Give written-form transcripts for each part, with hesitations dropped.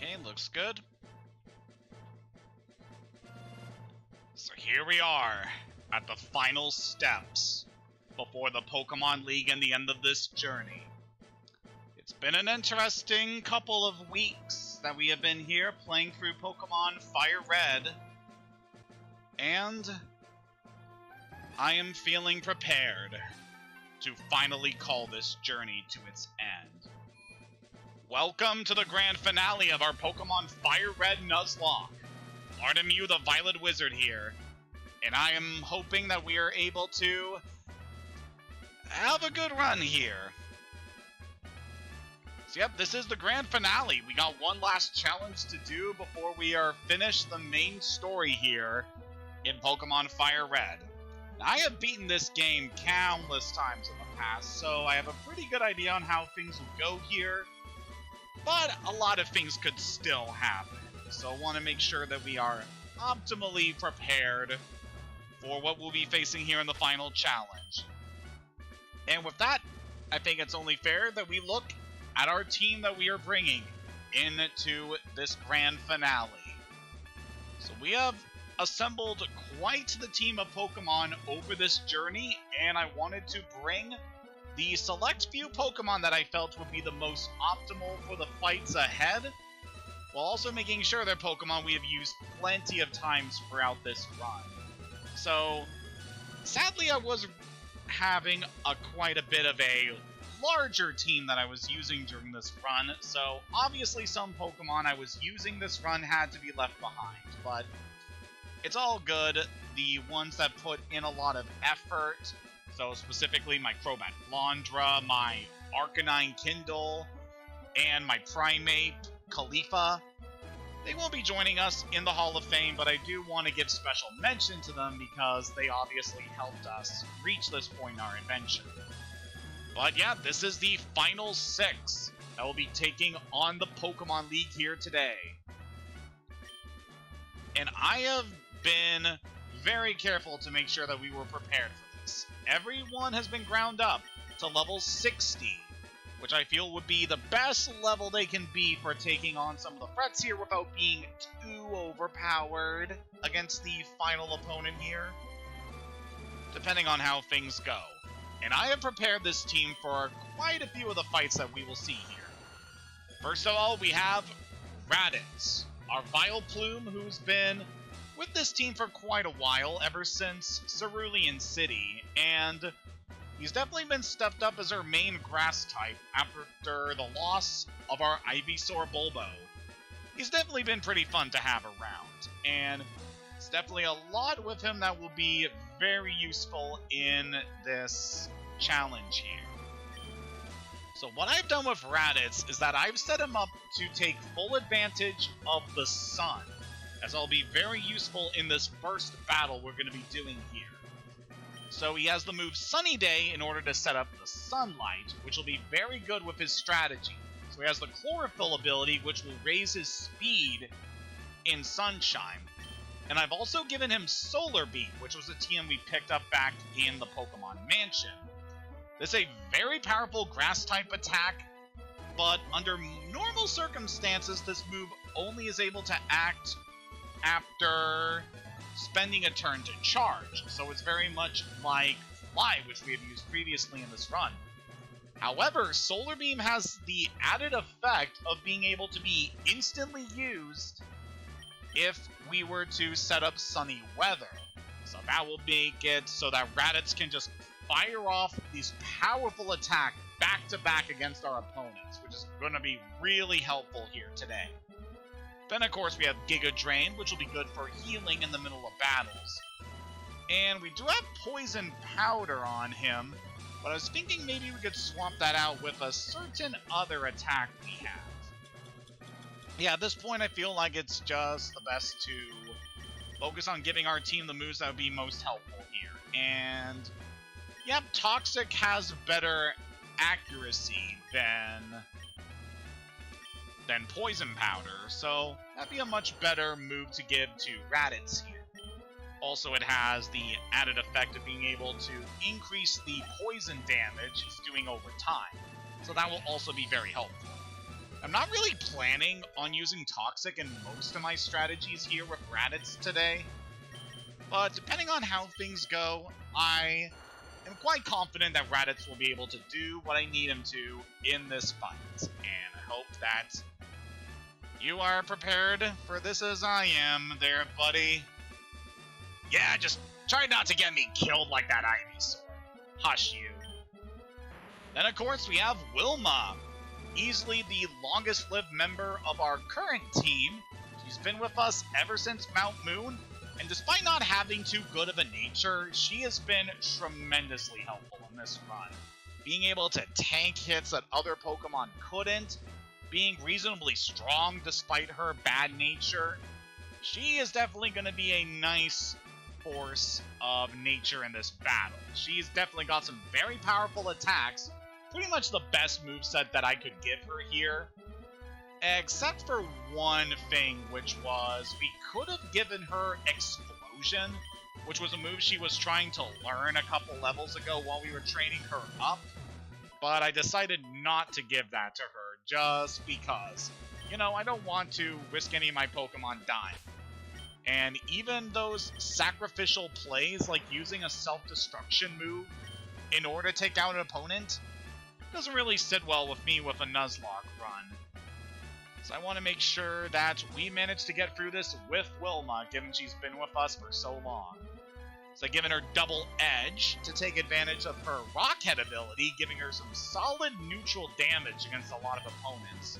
Okay, looks good. So here we are, at the final steps before the Pokemon League and the end of this journey. It's been an interesting couple of weeks that we have been here playing through Pokemon FireRed, and I am feeling prepared to finally call this journey to its end. Welcome to the grand finale of our Pokemon FireRed Nuzlocke. Artemu the Violet Wizard here, and I am hoping that we are able to have a good run here. So yep, this is the grand finale. We got one last challenge to do before we are finished the main story here in Pokemon FireRed. Now, I have beaten this game countless times in the past, so I have a pretty good idea on how things will go here, but a lot of things could still happen. So I want to make sure that we are optimally prepared for what we'll be facing here in the final challenge. And with that, I think it's only fair that we look at our team that we are bringing into this grand finale. So we have assembled quite the team of Pokemon over this journey, and I wanted to bring the select few Pokemon that I felt would be the most optimal for the fights ahead, while also making sure they're Pokemon we have used plenty of times throughout this run. So, sadly I was having quite a bit of a larger team that I was using during this run, so obviously some Pokemon I was using this run had to be left behind, but it's all good. The ones that put in a lot of effort, so specifically my Crobat Flandra, my Arcanine Kindle, and my Primate Khalifa, they won't be joining us in the Hall of Fame, but I do want to give special mention to them because they obviously helped us reach this point in our adventure. But yeah, this is the final 6 that will be taking on the Pokemon League here today. And I have been very careful to make sure that we were prepared for this. Everyone has been ground up to level 60, which I feel would be the best level they can be for taking on some of the threats here without being too overpowered against the final opponent here, depending on how things go. And I have prepared this team for quite a few of the fights that we will see here. First of all, we have Raditz, our Vileplume, who's been with this team for quite a while, ever since Cerulean City, and he's definitely been stepped up as our main grass type after the loss of our Ivysaur Bulbo. He's definitely been pretty fun to have around, and it's definitely a lot with him that will be very useful in this challenge here. So what I've done with Raditz is that I've set him up to take full advantage of the sun, as I'll be very useful in this first battle we're going to be doing here. So he has the move Sunny Day in order to set up the Sunlight, which will be very good with his strategy. So he has the Chlorophyll ability, which will raise his speed in Sunshine. And I've also given him Solar Beam, which was a TM we picked up back in the Pokemon Mansion. This is a very powerful Grass-type attack, but under normal circumstances, this move only is able to act after spending a turn to charge, so it's very much like Fly, which we have used previously in this run. However, Solar Beam has the added effect of being able to be instantly used if we were to set up sunny weather. So that will make it so that Raditz can just fire off these powerful attacks back to back against our opponents, which is going to be really helpful here today. Then, of course, we have Giga Drain, which will be good for healing in the middle of battles. And we do have Poison Powder on him, but I was thinking maybe we could swap that out with a certain other attack we have. Yeah, at this point, I feel like it's just the best to focus on giving our team the moves that would be most helpful here. And, yep, Toxic has better accuracy than Poison Powder, so that'd be a much better move to give to Raditz here. Also, it has the added effect of being able to increase the poison damage he's doing over time, so that will also be very helpful. I'm not really planning on using Toxic in most of my strategies here with Raditz today, but depending on how things go, I am quite confident that Raditz will be able to do what I need him to in this fight, and I hope that you are prepared for this as I am there, buddy. Yeah, just try not to get me killed like that Ivysaur. Hush you. Then, of course, we have Wilma, easily the longest-lived member of our current team. She's been with us ever since Mount Moon, and despite not having too good of a nature, she has been tremendously helpful in this run. Being able to tank hits that other Pokemon couldn't, being reasonably strong despite her bad nature, she is definitely going to be a nice force of nature in this battle. She's definitely got some very powerful attacks, pretty much the best moveset that I could give her here, except for one thing, which was we could have given her Explosion, which was a move she was trying to learn a couple levels ago while we were training her up, but I decided not to give that to her just because, you know, I don't want to risk any of my Pokemon dying. And even those sacrificial plays, like using a self-destruction move in order to take out an opponent, doesn't really sit well with me with a Nuzlocke run. So I want to make sure that we manage to get through this with Wilma, given she's been with us for so long. So giving her double edge to take advantage of her Rockhead ability, giving her some solid neutral damage against a lot of opponents.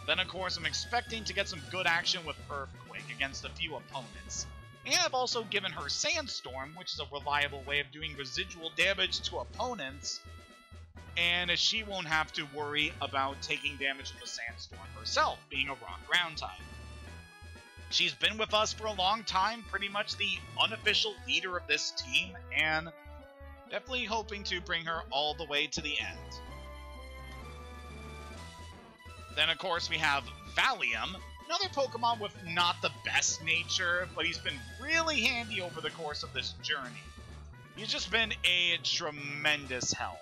Then, of course, I'm expecting to get some good action with Earthquake against a few opponents. And I've also given her Sandstorm, which is a reliable way of doing residual damage to opponents, and she won't have to worry about taking damage with a Sandstorm herself, being a Rock Ground type. She's been with us for a long time, pretty much the unofficial leader of this team, and definitely hoping to bring her all the way to the end. Then, of course, we have Valium, another Pokemon with not the best nature, but he's been really handy over the course of this journey. He's just been a tremendous help.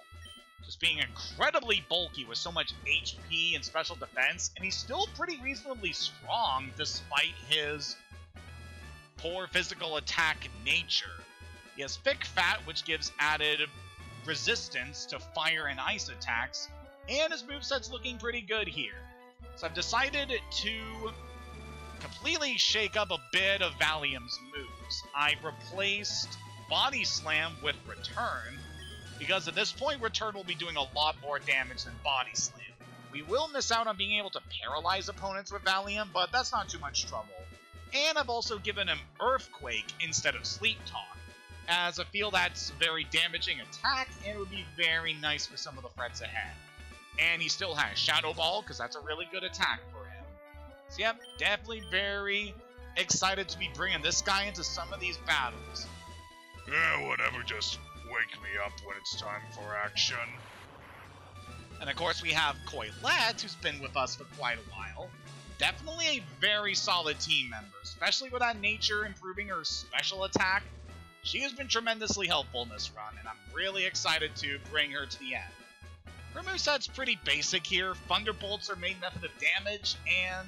Just being incredibly bulky with so much HP and special defense, and he's still pretty reasonably strong despite his poor physical attack nature. He has Thick Fat, which gives added resistance to fire and ice attacks, and his moveset's looking pretty good here. So I've decided to completely shake up a bit of Valium's moves. I've replaced Body Slam with Return, because at this point, Return will be doing a lot more damage than Body Slam. We will miss out on being able to paralyze opponents with Valium, but that's not too much trouble. And I've also given him Earthquake instead of Sleep Talk, as I feel that's a very damaging attack, and it would be very nice for some of the threats ahead. And he still has Shadow Ball, because that's a really good attack for him. So yep, definitely very excited to be bringing this guy into some of these battles. Yeah, whatever, just wake me up when it's time for action. And of course we have Coilette, who's been with us for quite a while. Definitely a very solid team member, especially with that nature improving her special attack. She has been tremendously helpful in this run, and I'm really excited to bring her to the end. Her moveset's pretty basic here. Thunderbolt's her main method of damage, and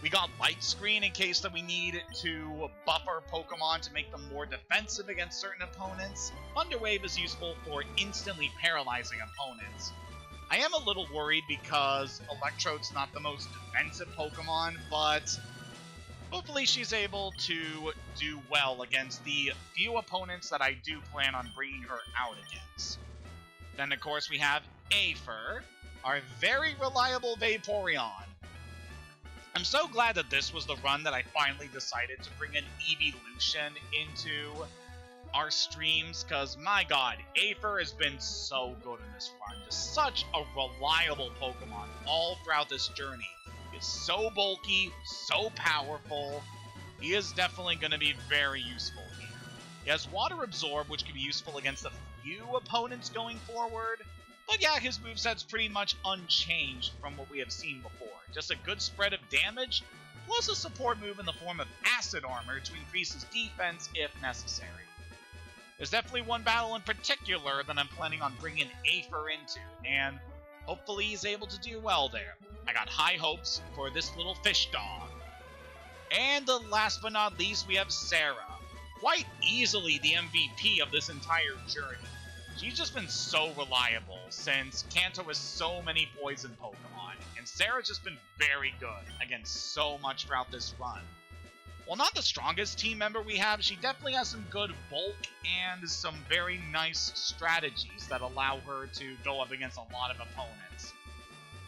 we got Light Screen in case that we need to buff our Pokemon to make them more defensive against certain opponents. Thunder Wave is useful for instantly paralyzing opponents. I am a little worried because Electrode's not the most defensive Pokemon, but hopefully she's able to do well against the few opponents that I do plan on bringing her out against. Then, of course, we have Aether, our very reliable Vaporeon. I'm so glad that this was the run that I finally decided to bring an Evolution into our streams, because, my god, Aether has been so good in this run. Just such a reliable Pokemon all throughout this journey. He is so bulky, so powerful. He is definitely going to be very useful here. He has Water Absorb, which can be useful against a few opponents going forward. But yeah, his moveset's pretty much unchanged from what we have seen before. Just a good spread of damage, plus a support move in the form of Acid Armor to increase his defense if necessary. There's definitely one battle in particular that I'm planning on bringing Aether into, and hopefully he's able to do well there. I got high hopes for this little fish dog. And last but not least, we have Sarah. Quite easily the MVP of this entire journey. She's just been so reliable since Kanto has so many poison Pokemon, and Sarah's just been very good against so much throughout this run. While not the strongest team member we have, she definitely has some good bulk and some very nice strategies that allow her to go up against a lot of opponents.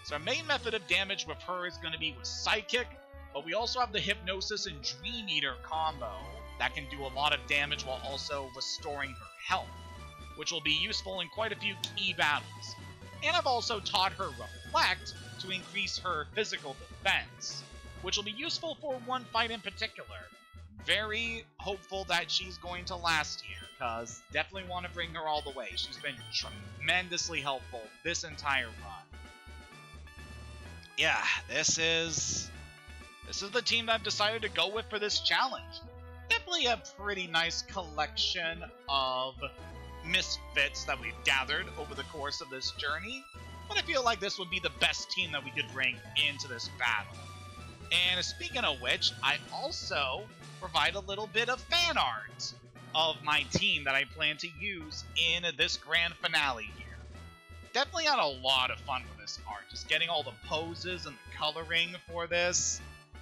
So our main method of damage with her is going to be with Psychic, but we also have the Hypnosis and Dream Eater combo that can do a lot of damage while also restoring her health, which will be useful in quite a few key battles. And I've also taught her Reflect to increase her physical defense, which will be useful for one fight in particular. Very hopeful that she's going to last here, because definitely want to bring her all the way. She's been tremendously helpful this entire run. Yeah, this is the team that I've decided to go with for this challenge. Definitely a pretty nice collection of misfits that we've gathered over the course of this journey, but I feel like this would be the best team that we could bring into this battle. And speaking of which, I also provide a little bit of fan art of my team that I plan to use in this grand finale here. Definitely had a lot of fun with this art, just getting all the poses and the coloring for this.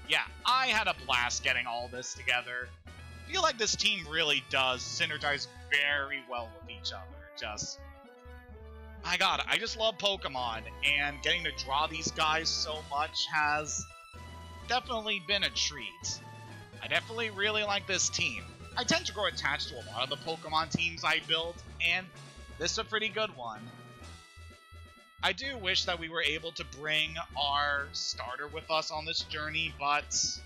Yeah, I had a blast getting all this together. I feel like this team really does synergize very well with each other. Just, my god, I just love Pokemon, and getting to draw these guys so much has definitely been a treat. I definitely really like this team. I tend to grow attached to a lot of the Pokemon teams I build, and this is a pretty good one. I do wish that we were able to bring our starter with us on this journey, but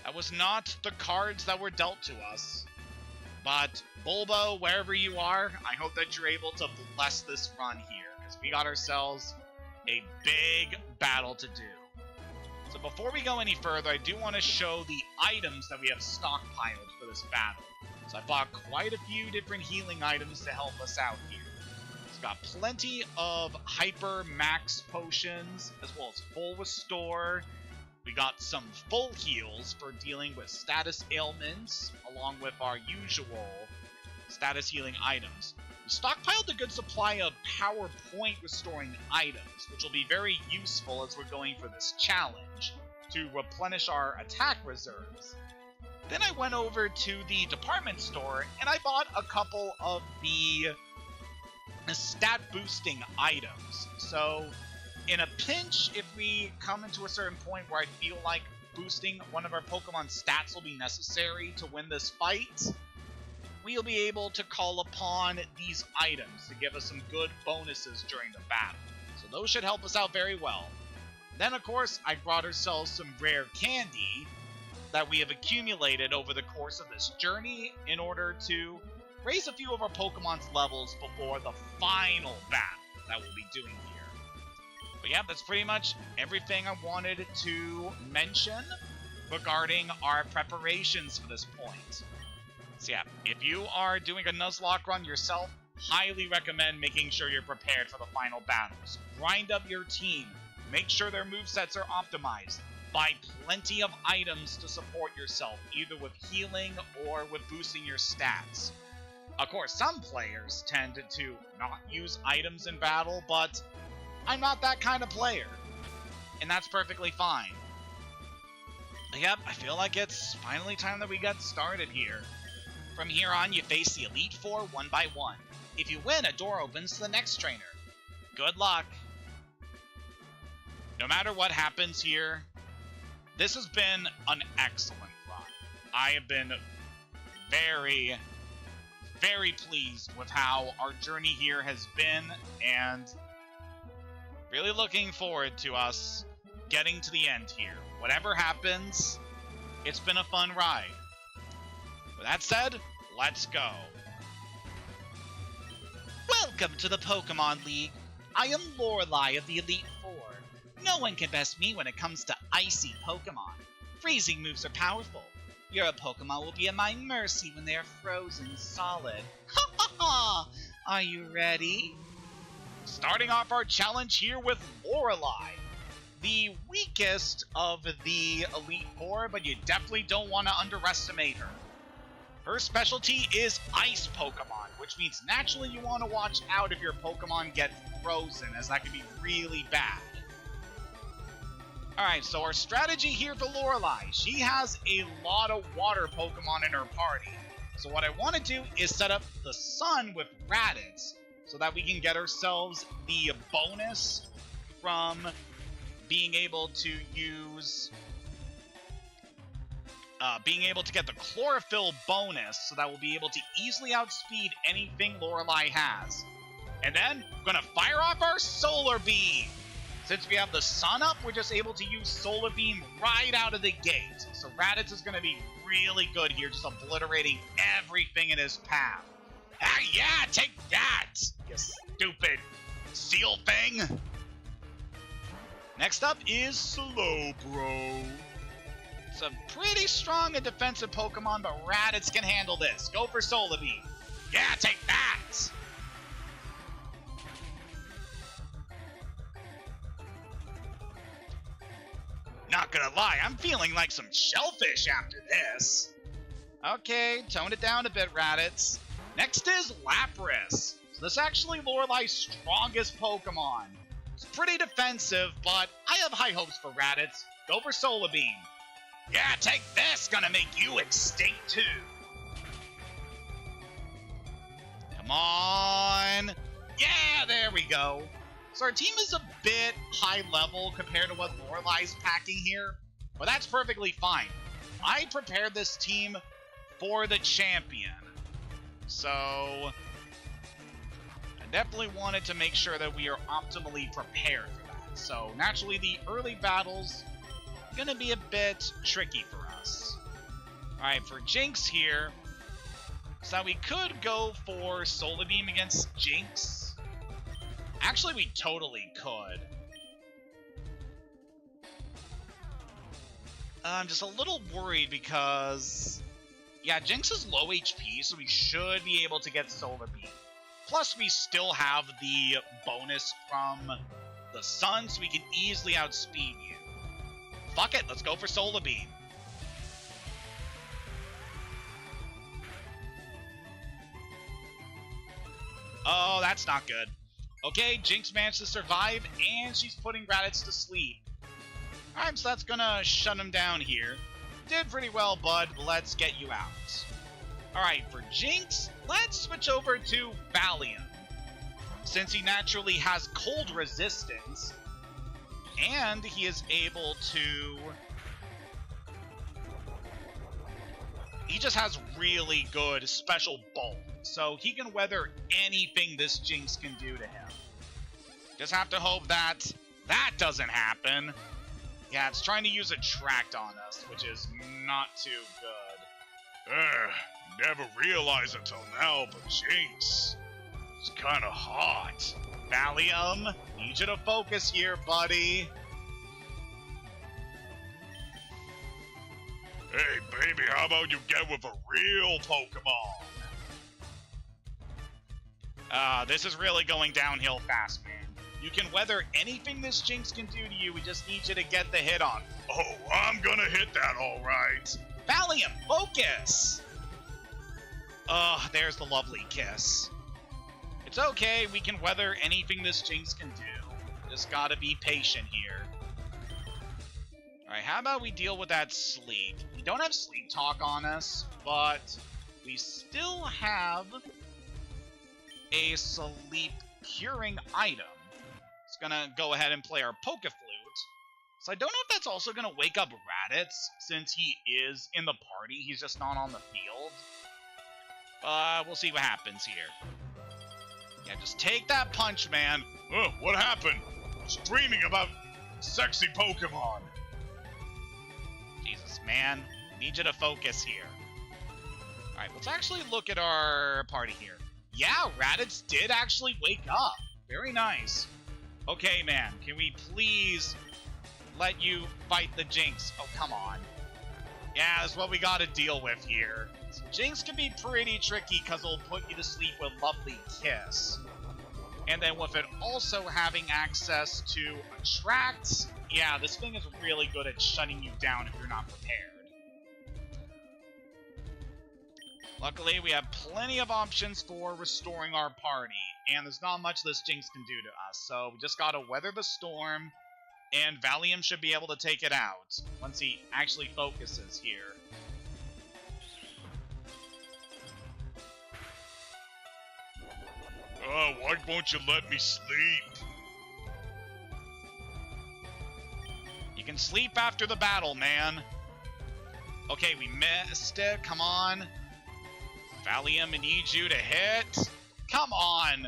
that was not the cards that were dealt to us. But Bulbo, wherever you are, I hope that you're able to bless this run here, because we got ourselves a big battle to do. So before we go any further, I do want to show the items that we have stockpiled for this battle. So I bought quite a few different healing items to help us out here. It's got plenty of Hyper Max potions, as well as Full Restore. We got some full heals for dealing with status ailments, along with our usual status healing items. We stockpiled a good supply of power point restoring items, which will be very useful as we're going for this challenge, to replenish our attack reserves. Then I went over to the department store, and I bought a couple of the stat boosting items. So in a pinch, if we come into a certain point where I feel like boosting one of our Pokemon stats will be necessary to win this fight, we'll be able to call upon these items to give us some good bonuses during the battle. So those should help us out very well. Then, of course, I brought ourselves some rare candy that we have accumulated over the course of this journey in order to raise a few of our Pokemon's levels before the final battle that we'll be doing here. But yeah, that's pretty much everything I wanted to mention regarding our preparations for this point. So yeah, if you are doing a Nuzlocke run yourself, highly recommend making sure you're prepared for the final battles. Grind up your team, make sure their movesets are optimized, buy plenty of items to support yourself, either with healing or with boosting your stats. Of course, some players tend to not use items in battle, but I'm not that kind of player, and that's perfectly fine. But yep, I feel like it's finally time that we get started here. From here on, you face the Elite Four one by one. If you win, a door opens to the next trainer. Good luck. No matter what happens here, this has been an excellent run. I have been very, very pleased with how our journey here has been, and really looking forward to us getting to the end here. Whatever happens, it's been a fun ride. With that said, let's go. Welcome to the Pokemon League. I am Lorelei of the Elite Four. No one can best me when it comes to icy Pokemon. Freezing moves are powerful. Your Pokemon will be at my mercy when they are frozen solid. Ha ha ha! Are you ready? Starting off our challenge here with Lorelei. the weakest of the Elite Four, but you definitely don't want to underestimate her. Her specialty is Ice Pokemon, which means naturally you want to watch out if your Pokemon get frozen, as that can be really bad. Alright, so our strategy here for Lorelei, she has a lot of water Pokemon in her party. So what I want to do is set up the Sun with Raditz, so that we can get ourselves the bonus from being able to use... being able to get the Chlorophyll bonus, so that we'll be able to easily outspeed anything Lorelei has. And then, we're going to fire off our Solar Beam! Since we have the Sun up, we're just able to use Solar Beam right out of the gate. So Raditz is going to be really good here, just obliterating everything in his path. Ah, yeah, take that, you stupid seal thing! Next up is Slowbro. It's a pretty strong and defensive Pokemon, but Raditz can handle this. Go for Solar Beam. Yeah, take that! Not gonna lie, I'm feeling like some shellfish after this. Okay, tone it down a bit, Raditz. Next is Lapras. So this is actually Lorelei's strongest Pokemon. It's pretty defensive, but I have high hopes for Raditz. Go for Solar Beam. Yeah, take this! Gonna make you extinct too. Come on! Yeah, there we go. So our team is a bit high level compared to what Lorelei's packing here, but that's perfectly fine. I prepared this team for the champion, so I definitely wanted to make sure that we are optimally prepared for that. So naturally the early battles are going to be a bit tricky for us. Alright, for Jinx here, so we could go for Solar Beam against Jinx. Actually, we totally could. I'm just a little worried because... yeah, Jinx is low HP, so we should be able to get Solar Beam. Plus, we still have the bonus from the Sun, so we can easily outspeed you. Fuck it, let's go for Solar Beam. Oh, that's not good. Okay, Jinx managed to survive, and she's putting Raditz to sleep. Alright, so that's gonna shut him down here. Did pretty well, bud. Let's get you out. Alright, for Jinx, let's switch over to Valium. Since he naturally has cold resistance, and he is able to... he just has really good special bulk. So he can weather anything this Jinx can do to him. Just have to hope that that doesn't happen. Yeah, it's trying to use Attract on us, which is not too good. Never realized until now, but Jinx is kinda hot. Valium, need you to focus here, buddy. Hey, baby, how about you get with a real Pokemon? This is really going downhill fast, man. You can weather anything this Jinx can do to you, we just need you to get the hit on. Oh, I'm gonna hit that alright. Valium, focus! There's the lovely kiss. It's okay, we can weather anything this Jinx can do. Just gotta be patient here. Alright, how about we deal with that sleep? We don't have sleep talk on us, but we still have a sleep curing item. It's gonna go ahead and play our Pokeflute. So I don't know if that's also gonna wake up Raditz, since he is in the party, he's just not on the field. We'll see what happens here. Yeah, just take that punch, man. Oh, what happened? I was dreaming about sexy Pokemon. Jesus, man. Need you to focus here. Alright, let's actually look at our party here. Yeah, Raditz did actually wake up. Very nice. Okay, man, can we please let you fight the Jinx? Oh, come on. Yeah, that's what we gotta deal with here. So Jinx can be pretty tricky because it'll put you to sleep with Lovely Kiss. And then with it also having access to Attract yeah, this thing is really good at shutting you down if you're not prepared. Luckily, we have plenty of options for restoring our party, and there's not much this Jinx can do to us, so we just gotta weather the storm, and Valium should be able to take it out once he actually focuses here. Oh, why won't you let me sleep? You can sleep after the battle, man. Okay, we missed it. Come on. Valium, I need you to hit. Come on.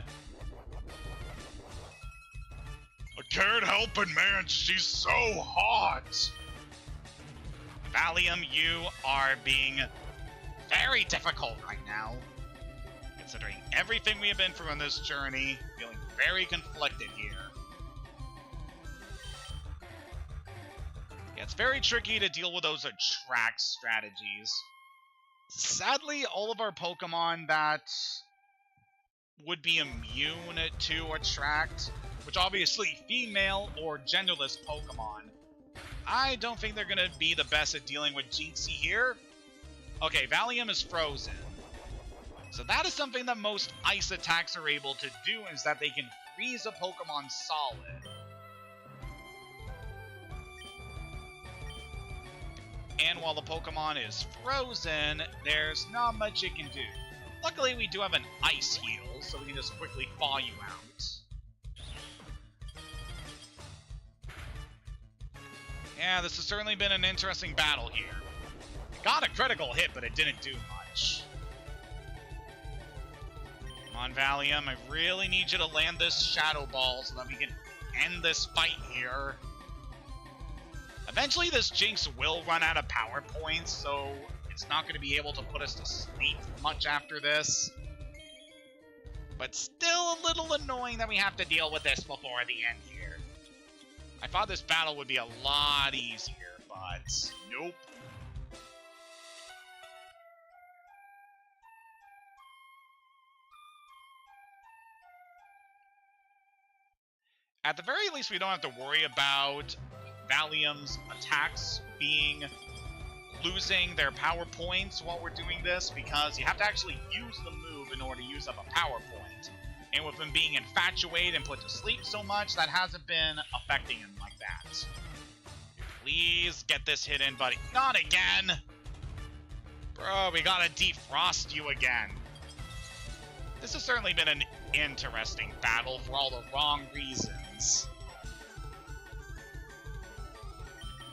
I can't help it, man. She's so hot. Valium, you are being very difficult right now. Considering everything we have been through on this journey, feeling very conflicted here. Yeah, it's very tricky to deal with those attract strategies. Sadly, all of our Pokemon that would be immune to attract, which obviously female or genderless Pokemon, I don't think they're going to be the best at dealing with Jinxie here. Okay, Valium is frozen. So that is something that most ice attacks are able to do, is that they can freeze a Pokemon solid. And while the Pokemon is frozen, there's not much it can do. Luckily, we do have an ice heal, so we can just quickly thaw you out. Yeah, this has certainly been an interesting battle here. Got a critical hit, but it didn't do much. Come on, Valium, I really need you to land this Shadow Ball so that we can end this fight here. Eventually, this Jinx will run out of power points, so it's not going to be able to put us to sleep much after this. But still a little annoying that we have to deal with this before the end here. I thought this battle would be a lot easier, but nope. At the very least, we don't have to worry about Valium's attacks losing their power points while we're doing this, because you have to actually use the move in order to use up a power point. And with him being infatuated and put to sleep so much, that hasn't been affecting him like that. Please get this hit in, buddy. Not again! Bro, we gotta defrost you again. This has certainly been an interesting battle for all the wrong reasons.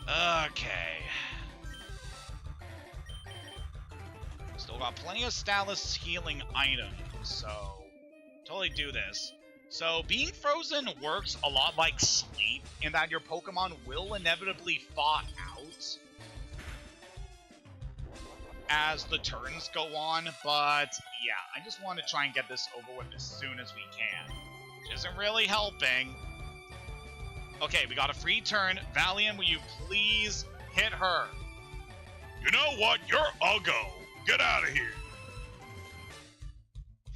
Okay. Still got plenty of Status healing items, so totally do this. So being frozen works a lot like sleep, in that your Pokemon will inevitably thaw out as the turns go on, but yeah, I just want to try and get this over with as soon as we can, which isn't really helping. Okay, we got a free turn. Valium, will you please hit her? You know what? You're Uggo. Get out of here.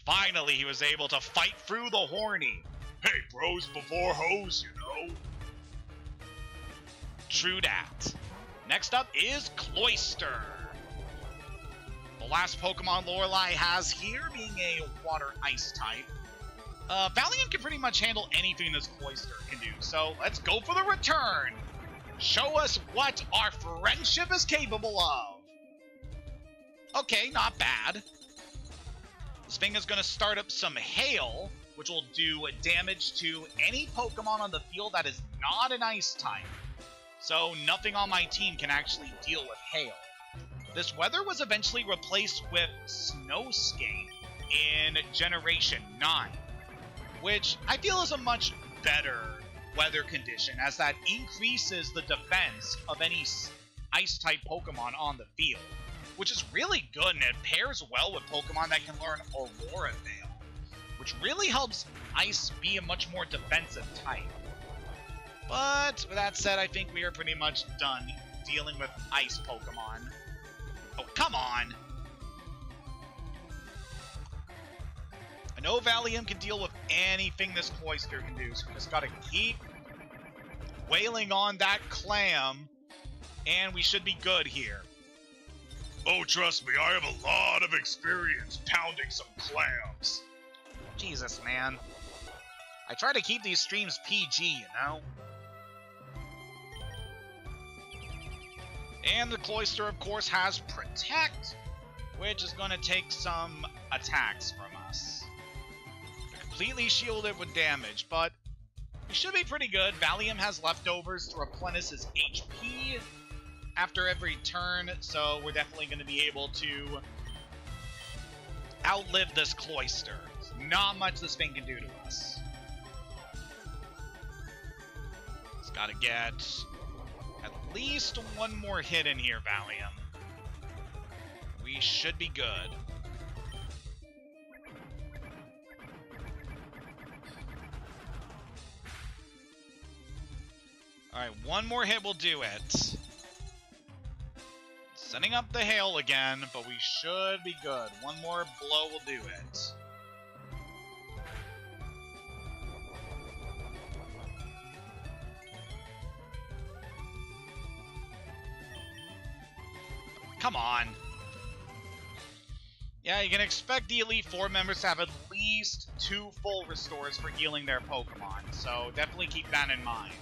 Finally, he was able to fight through the Horny. Hey, bros before hoes, you know. True dat. Next up is Cloyster. The last Pokemon Lorelei has here being a water-ice type. Valium can pretty much handle anything this Cloyster can do, so let's go for the return. Show us what our friendship is capable of. Okay, not bad. This thing is going to start up some Hail, which will do damage to any Pokemon on the field that is not an Ice type. So nothing on my team can actually deal with Hail. This weather was eventually replaced with Snowscape in Generation 9, which I feel is a much better weather condition, as that increases the defense of any Ice-type Pokemon on the field, which is really good, and it pairs well with Pokemon that can learn Aurora Veil, which really helps Ice be a much more defensive type. But with that said, I think we are pretty much done dealing with Ice Pokemon. Oh, come on! I know Valium can deal with anything this Cloyster can do, so we just gotta keep wailing on that clam, and we should be good here. Oh, trust me, I have a lot of experience pounding some clams. Jesus, man. I try to keep these streams PG, you know? And the Cloyster, of course, has Protect, which is going to take some attacks from us. We're completely shielded with damage, but we should be pretty good. Valium has leftovers to replenish his HP after every turn, so we're definitely going to be able to outlive this Cloyster. Not much this thing can do to us. It's got to get at least one more hit in here, Valium. We should be good. Alright, one more hit will do it. Setting up the hail again, but we should be good. One more blow will do it. Come on. Yeah, you can expect the Elite Four members to have at least 2 full restores for healing their Pokemon, so definitely keep that in mind.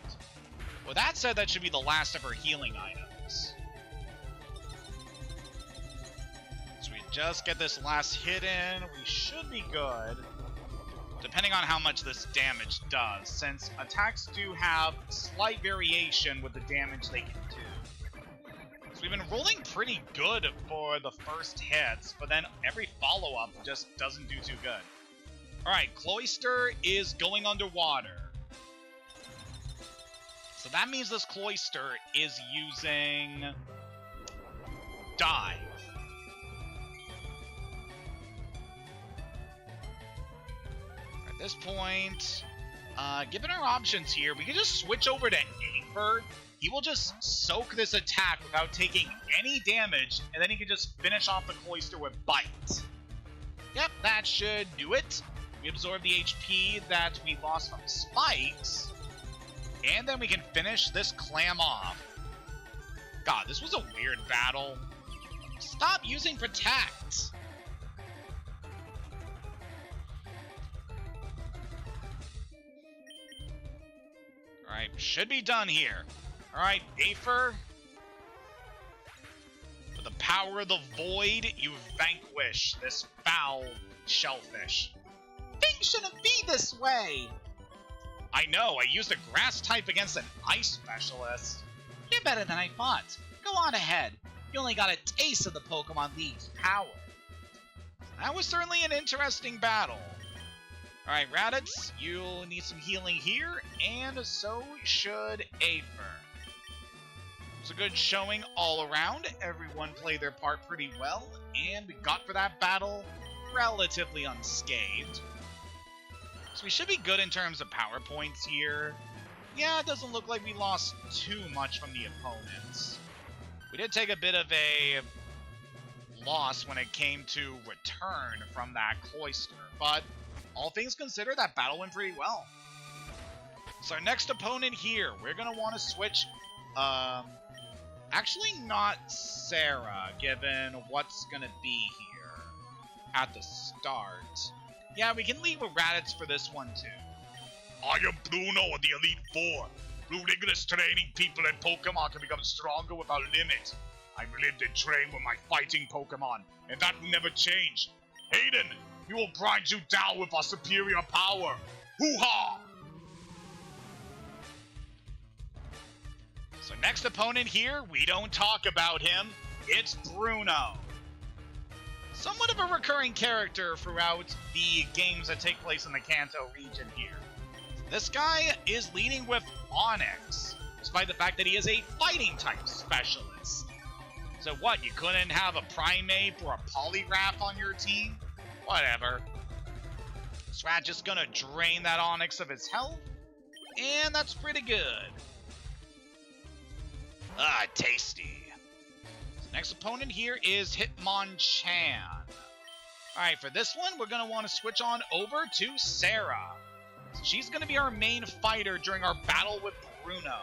With that said, that should be the last of our healing items. So we just get this last hit in, we should be good. Depending on how much this damage does, since attacks do have slight variation with the damage they can do. So we've been rolling pretty good for the first hits, but then every follow-up just doesn't do too good. Alright, Cloyster is going underwater. So that means this Cloyster is using Dive. At this point, given our options here, we can just switch over to Aether. He will just soak this attack without taking any damage, and then he can just finish off the Cloyster with Bite. Yep, that should do it. We absorb the HP that we lost from Spikes. And then we can finish this clam off. God, this was a weird battle. Stop using Protect! Alright, should be done here. Alright, Aether. With the power of the Void, you vanquish this foul shellfish. Things shouldn't be this way! I know, I used a grass type against an ice specialist. You're better than I thought. Go on ahead. You only got a taste of the Pokemon League's power. That was certainly an interesting battle. Alright, Raditz, you'll need some healing here, and so should Aether. It was a good showing all around. Everyone played their part pretty well, and we got for that battle relatively unscathed. So we should be good in terms of power points here. Yeah, it doesn't look like we lost too much from the opponents. We did take a bit of a loss when it came to return from that Cloyster, but all things considered, that battle went pretty well. So our next opponent here, we're going to want to switch, actually not Sarah, given what's going to be here at the start. Yeah, we can leave with Raditz for this one, too. I am Bruno of the Elite Four. Through rigorous training, people and Pokemon can become stronger without limit. I've lived and trained with my fighting Pokemon, and that will never change. Hayden, we will grind you down with our superior power. Hoo-ha! So next opponent here, we don't talk about him. It's Bruno. Somewhat of a recurring character throughout the games that take place in the Kanto region here. This guy is leading with Onix, despite the fact that he is a fighting type specialist. So what, you couldn't have a Primeape or a Poliwrath on your team? Whatever. Strat just gonna drain that Onix of its health, and that's pretty good. Ah, tasty. Next opponent here is Hitmonchan. Alright, for this one, we're going to want to switch on over to Sarah. She's going to be our main fighter during our battle with Bruno.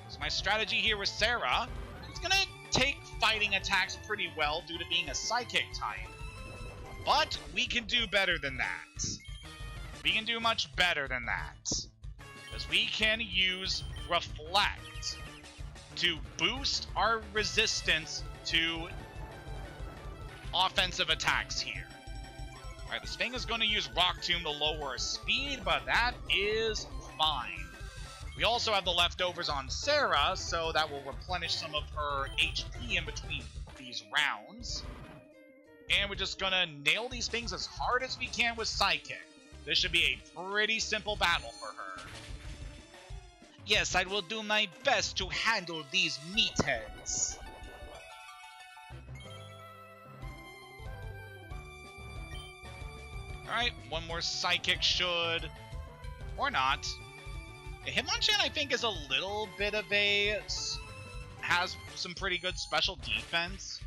So my strategy here with Sarah is going to take fighting attacks pretty well due to being a psychic type. But we can do better than that. We can do much better than that. Because we can use Reflect to boost our resistance to offensive attacks here. Alright, this thing is going to use Rock Tomb to lower our speed, but that is fine. We also have the leftovers on Sarah, so that will replenish some of her HP in between these rounds. And we're just going to nail these things as hard as we can with Psychic. This should be a pretty simple battle for her. Yes, I will do my best to handle these meatheads. Alright, one more Psychic should... or not. Hitmonchan, I think, is a little bit of a... has some pretty good special defense.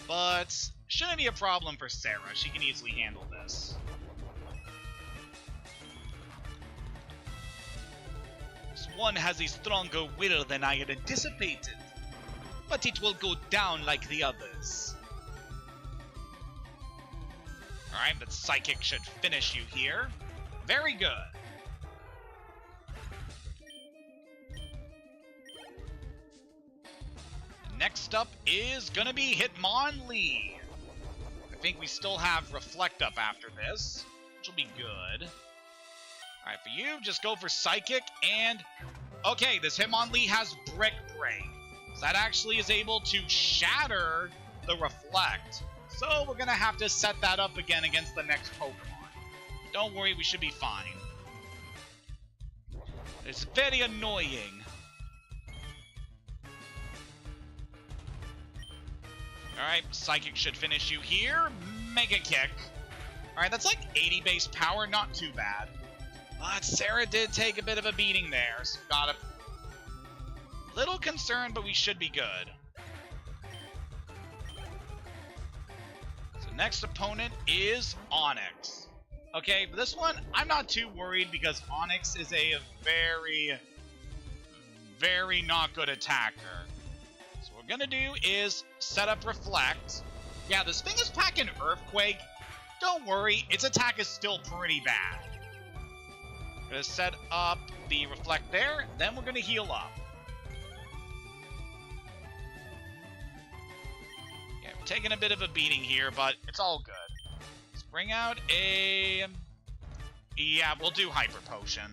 But shouldn't be a problem for Sarah. She can easily handle this. This one has a stronger will than I had anticipated. But it will go down like the others. Alright, but Psychic should finish you here. Very good. Next up is gonna be Hitmonlee. I think we still have Reflect up after this, which will be good. Alright, for you, just go for Psychic and... okay, this Hitmonlee has Brick Break. So that actually is able to shatter the Reflect. So we're gonna have to set that up again against the next Pokemon. Don't worry, we should be fine. It's very annoying. Alright, Psychic should finish you here. Mega Kick. Alright, that's like 80 base power, not too bad. But Sarah did take a bit of a beating there, so got a little concerned, but we should be good. So next opponent is Onix. Okay, for this one, I'm not too worried because Onix is a very, very not good attacker. So what we're gonna do is set up Reflect. Yeah, this thing is packing Earthquake. Don't worry, its attack is still pretty bad. Gonna set up the Reflect there, then we're gonna heal up. Yeah, we're taking a bit of a beating here, but it's all good. Let's bring out a... yeah, we'll do Hyper Potion.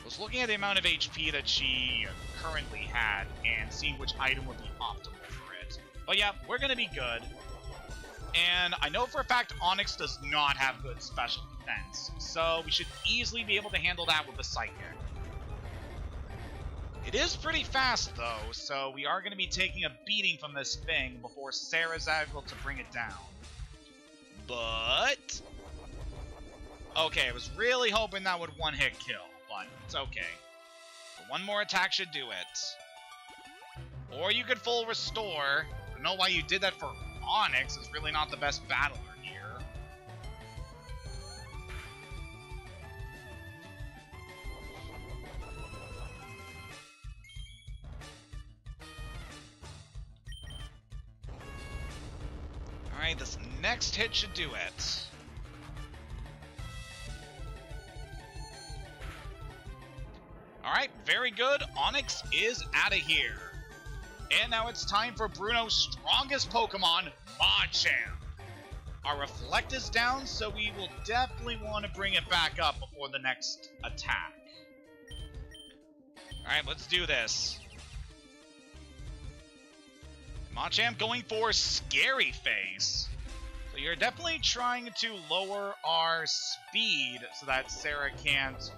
I was looking at the amount of HP that she currently had and seeing which item would be optimal for it. But yeah, we're gonna be good. And I know for a fact Onix does not have good special defense, so we should easily be able to handle that with the Psychic. It is pretty fast though, so we are going to be taking a beating from this thing before Sarah's able to bring it down. But... okay, I was really hoping that would one-hit kill, but it's okay. But one more attack should do it. Or you could full restore. I don't know why you did that for Onix. It's really not the best battler here. Alright, this next hit should do it. Alright, very good. Onix is out of here. And now it's time for Bruno's strongest Pokemon, Machamp. Our Reflect is down, so we will definitely want to bring it back up before the next attack. Alright, let's do this. Machamp going for Scary Face. So you're definitely trying to lower our speed so that Sarah can't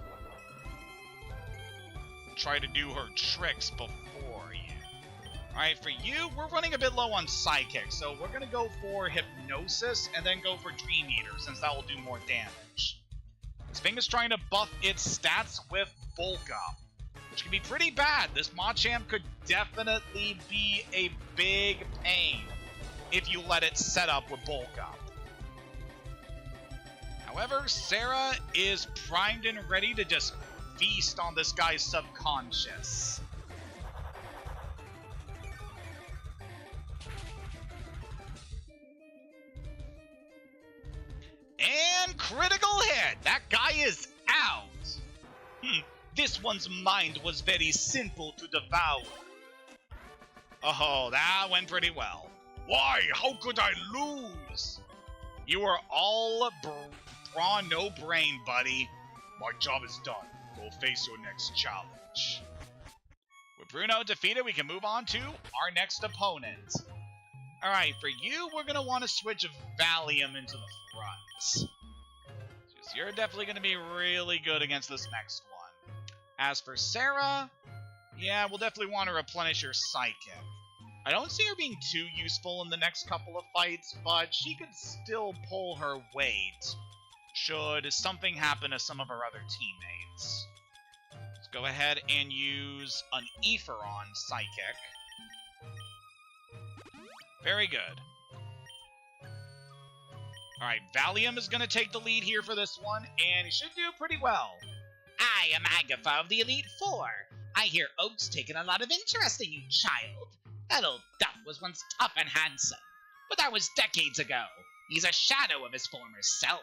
try to do her tricks before you. Alright, for you, we're running a bit low on Psychic, so we're going to go for Hypnosis and then go for Dream Eater, since that will do more damage. This thing is trying to buff its stats with Bulk Up, which can be pretty bad. This Machamp could definitely be a big pain if you let it set up with Bulk Up. However, Sarah is primed and ready to just feast on this guy's subconscious. And critical hit! That guy is out! This one's mind was very simple to devour. Oh, that went pretty well. Why? How could I lose? You were all brawn, no brain, buddy. My job is done. Go face your next challenge. With Bruno defeated, we can move on to our next opponent. Alright, for you, we're going to want to switch Valium into the front. Because you're definitely going to be really good against this next one. As for Sarah, yeah, we'll definitely want to replenish your Psychic. I don't see her being too useful in the next couple of fights, but she could still pull her weight should something happen to some of her other teammates. Let's go ahead and use an Ether on Psychic. Very good. Alright, Valium is going to take the lead here for this one, and he should do pretty well. I am Agatha of the Elite Four. I hear Oak's taken a lot of interest in you, child. That old duck was once tough and handsome, but that was decades ago. He's a shadow of his former self.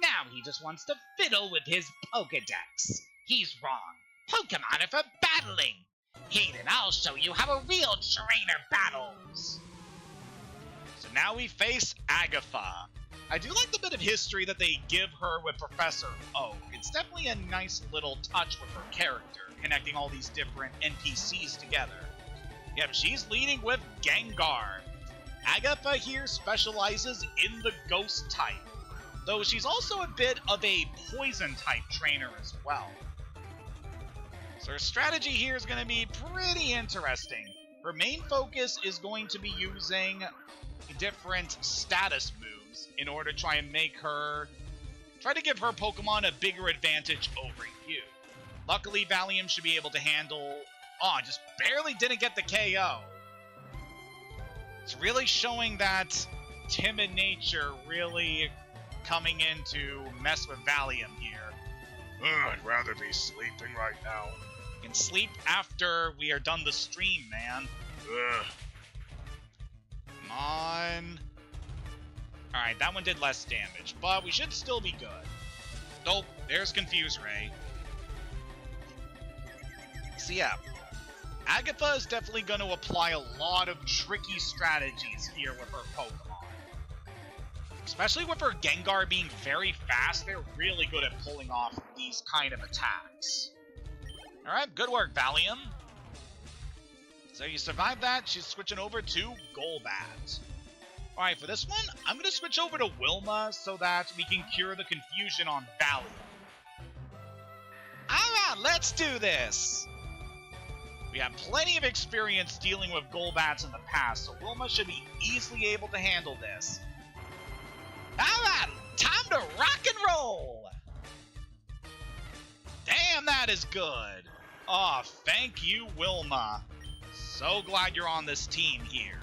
Now he just wants to fiddle with his Pokedex. He's wrong. Pokemon are for battling. Hayden, I'll show you how a real trainer battles. So now we face Agatha. I do like the bit of history that they give her with Professor Oak. It's definitely a nice little touch with her character, connecting all these different NPCs together. Yep, she's leading with Gengar. Agatha here specializes in the Ghost type, though she's also a bit of a Poison type trainer as well. So her strategy here is going to be pretty interesting. Her main focus is going to be using different status moves in order to try and make her... try to give her Pokemon a bigger advantage over you. Luckily, Valium should be able to handle... oh, just barely didn't get the KO. It's really showing that timid nature really coming in to mess with Valium here. I'd rather be sleeping right now. You can sleep after we are done the stream, man. Come on. Alright, that one did less damage, but we should still be good. Nope, there's Confuse Ray. So yeah, Agatha is definitely going to apply a lot of tricky strategies here with her Pokemon. Especially with her Gengar being very fast, they're really good at pulling off these kind of attacks. Alright, good work, Valium. So you survived that, she's switching over to Golbat. Alright, for this one, I'm going to switch over to Wilma so that we can cure the confusion on Valium. Alright, let's do this! We have plenty of experience dealing with Golbats in the past, so Wilma should be easily able to handle this. Alright, time to rock and roll! Damn, that is good! Aw, thank you, Wilma. So glad you're on this team here.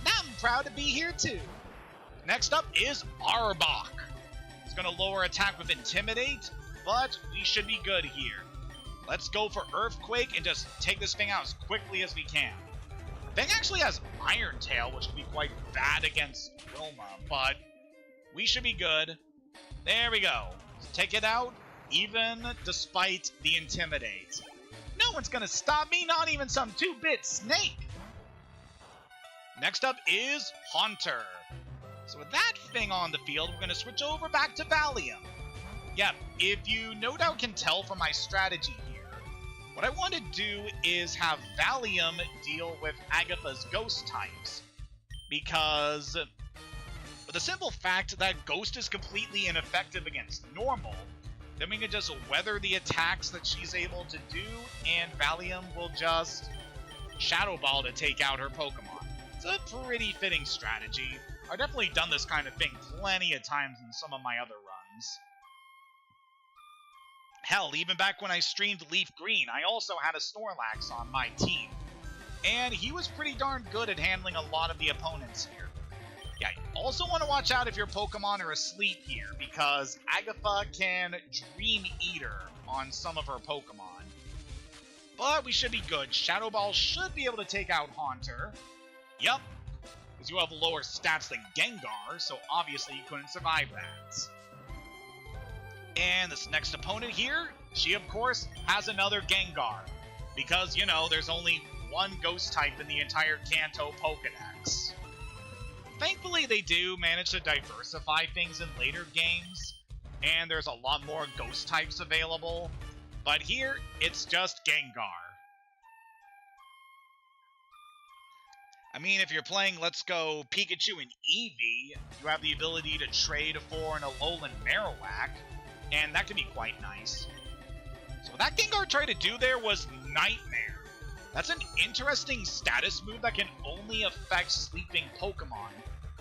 I'm proud to be here too. Next up is Arbok. It's going to lower attack with Intimidate, but we should be good here. Let's go for Earthquake and just take this thing out as quickly as we can. The thing actually has Iron Tail, which can be quite bad against Wilma, but we should be good. There we go. Let's take it out, even despite the Intimidate. No one's going to stop me, not even some 2-bit snake. Next up is Haunter. So with that thing on the field, we're going to switch over back to Valium. Yep, if you no doubt can tell from my strategy here, what I want to do is have Valium deal with Agatha's Ghost types. Because with the simple fact that Ghost is completely ineffective against Normal, then we can just weather the attacks that she's able to do, and Valium will just Shadow Ball to take out her Pokemon. It's a pretty fitting strategy. I've definitely done this kind of thing plenty of times in some of my other runs. Hell, even back when I streamed Leaf Green, I also had a Snorlax on my team. And he was pretty darn good at handling a lot of the opponents here. Yeah, you also want to watch out if your Pokemon are asleep here, because Agatha can Dream Eater on some of her Pokemon. But we should be good. Shadow Ball should be able to take out Haunter. Yep, because you have lower stats than Gengar, so obviously you couldn't survive that. And this next opponent here, she of course has another Gengar. Because, you know, there's only one ghost type in the entire Kanto Pokedex. Thankfully, they do manage to diversify things in later games, and there's a lot more ghost types available. But here, it's just Gengar. I mean, if you're playing Let's Go Pikachu and Eevee, you have the ability to trade for an Alolan Marowak, and that can be quite nice. So what that Gengar tried to do there was Nightmare. That's an interesting status move that can only affect sleeping Pokemon,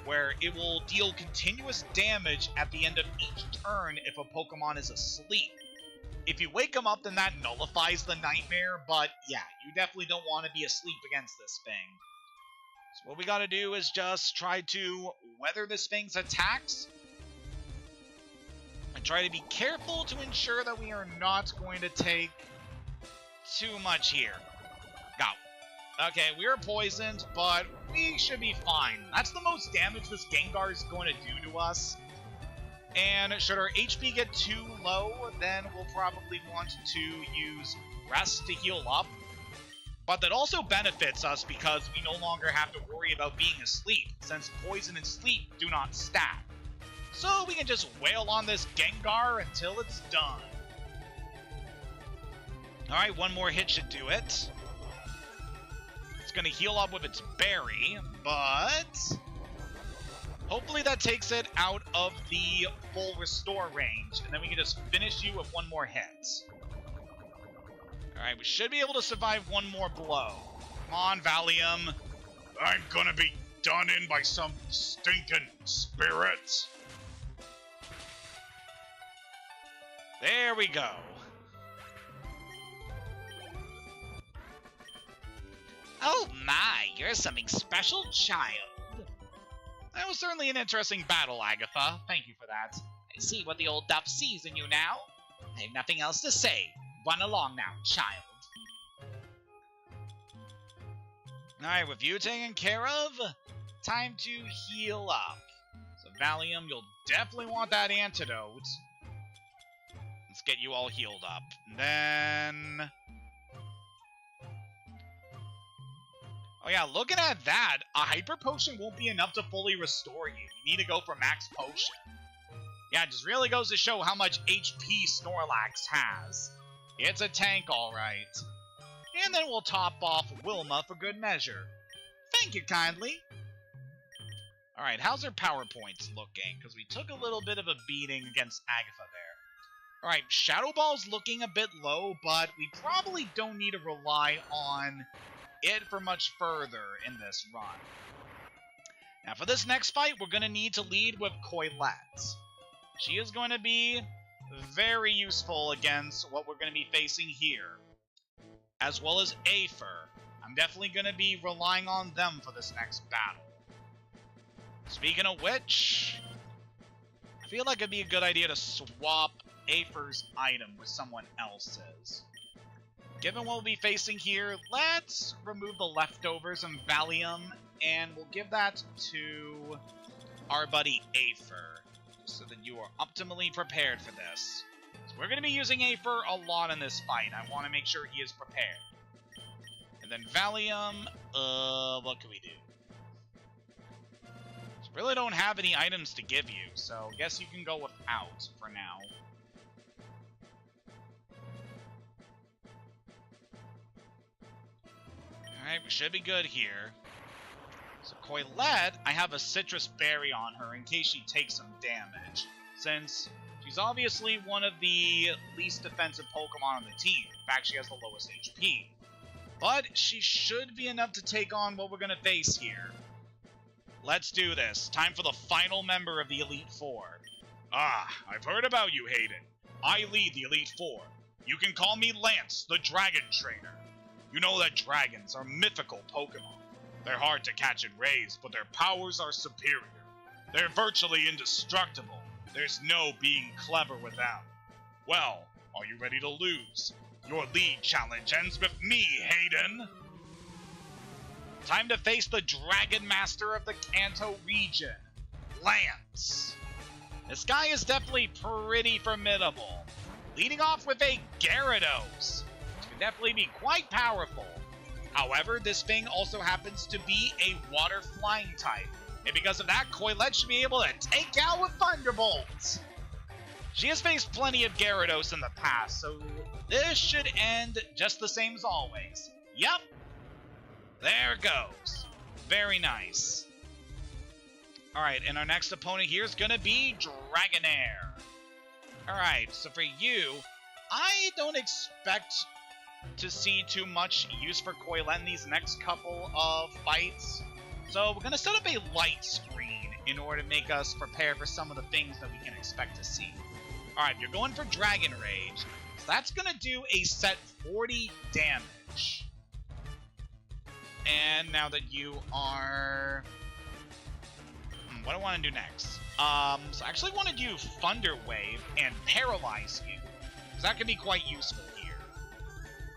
where it will deal continuous damage at the end of each turn if a Pokemon is asleep. If you wake them up, then that nullifies the Nightmare, but yeah, you definitely don't want to be asleep against this thing. So what we gotta do is just try to weather this thing's attacks, and try to be careful to ensure that we are not going to take too much here. Go. Okay, we are poisoned, but we should be fine. That's the most damage this Gengar is going to do to us. And should our HP get too low, then we'll probably want to use Rest to heal up. But that also benefits us because we no longer have to worry about being asleep, since poison and sleep do not stack. So we can just wail on this Gengar until it's done. Alright, one more hit should do it. It's going to heal up with its berry, but hopefully that takes it out of the full restore range, and then we can just finish you with one more hit. Alright, we should be able to survive one more blow. Come on, Valium. I'm gonna be done in by some stinking spirits. There we go. Oh my, you're something special, child. That was certainly an interesting battle, Agatha. Thank you for that. I see what the old duff sees in you now. I have nothing else to say. Run along now, child. Alright, with you taken care of, time to heal up. So Valium, you'll definitely want that antidote. Let's get you all healed up. And then... oh yeah, looking at that, a Hyper Potion won't be enough to fully restore you. You need to go for Max Potion. Yeah, it just really goes to show how much HP Snorlax has. It's a tank, alright. And then we'll top off Wilma for good measure. Thank you kindly. Alright, how's her power points looking? Because we took a little bit of a beating against Agatha there. Alright, Shadow Ball's looking a bit low, but we probably don't need to rely on it for much further in this run. Now for this next fight, we're going to need to lead with Coilette. She is going to be very useful against what we're going to be facing here, as well as Aether. I'm definitely going to be relying on them for this next battle. Speaking of which, I feel like it'd be a good idea to swap Aether's item with someone else's. Given what we'll be facing here, let's remove the leftovers and Valium, and we'll give that to our buddy Aether, so that you are optimally prepared for this. So we're going to be using Aether a lot in this fight. I want to make sure he is prepared. And then Valium, what can we do? So really don't have any items to give you, so I guess you can go without for now. Alright, we should be good here. So Coilette, I have a Citrus Berry on her in case she takes some damage, since she's obviously one of the least defensive Pokemon on the team. In fact, she has the lowest HP. But she should be enough to take on what we're going to face here. Let's do this. Time for the final member of the Elite Four. Ah, I've heard about you, Hayden. I lead the Elite Four. You can call me Lance, the Dragon Trainer. You know that dragons are mythical Pokemon. They're hard to catch and raise, but their powers are superior. They're virtually indestructible. There's no being clever with them. Well, are you ready to lose? Your league challenge ends with me, Hayden. Time to face the Dragon Master of the Kanto region, Lance. This guy is definitely pretty formidable. Leading off with a Gyarados, which can definitely be quite powerful. However, this thing also happens to be a water flying type. And because of that, Coilette should be able to take out with Thunderbolts. She has faced plenty of Gyarados in the past, so this should end just the same as always. Yep. There it goes. Very nice. Alright, and our next opponent here is going to be Dragonair. Alright, so for you, I don't expect to see too much use for Coilette in these next couple of fights. So we're going to set up a light screen in order to make us prepare for some of the things that we can expect to see. Alright, you're going for Dragon Rage. So that's going to do a set 40 damage. And now that you are... what do I want to do next? So I actually want to do Thunder Wave and Paralyze you. Because that can be quite useful here.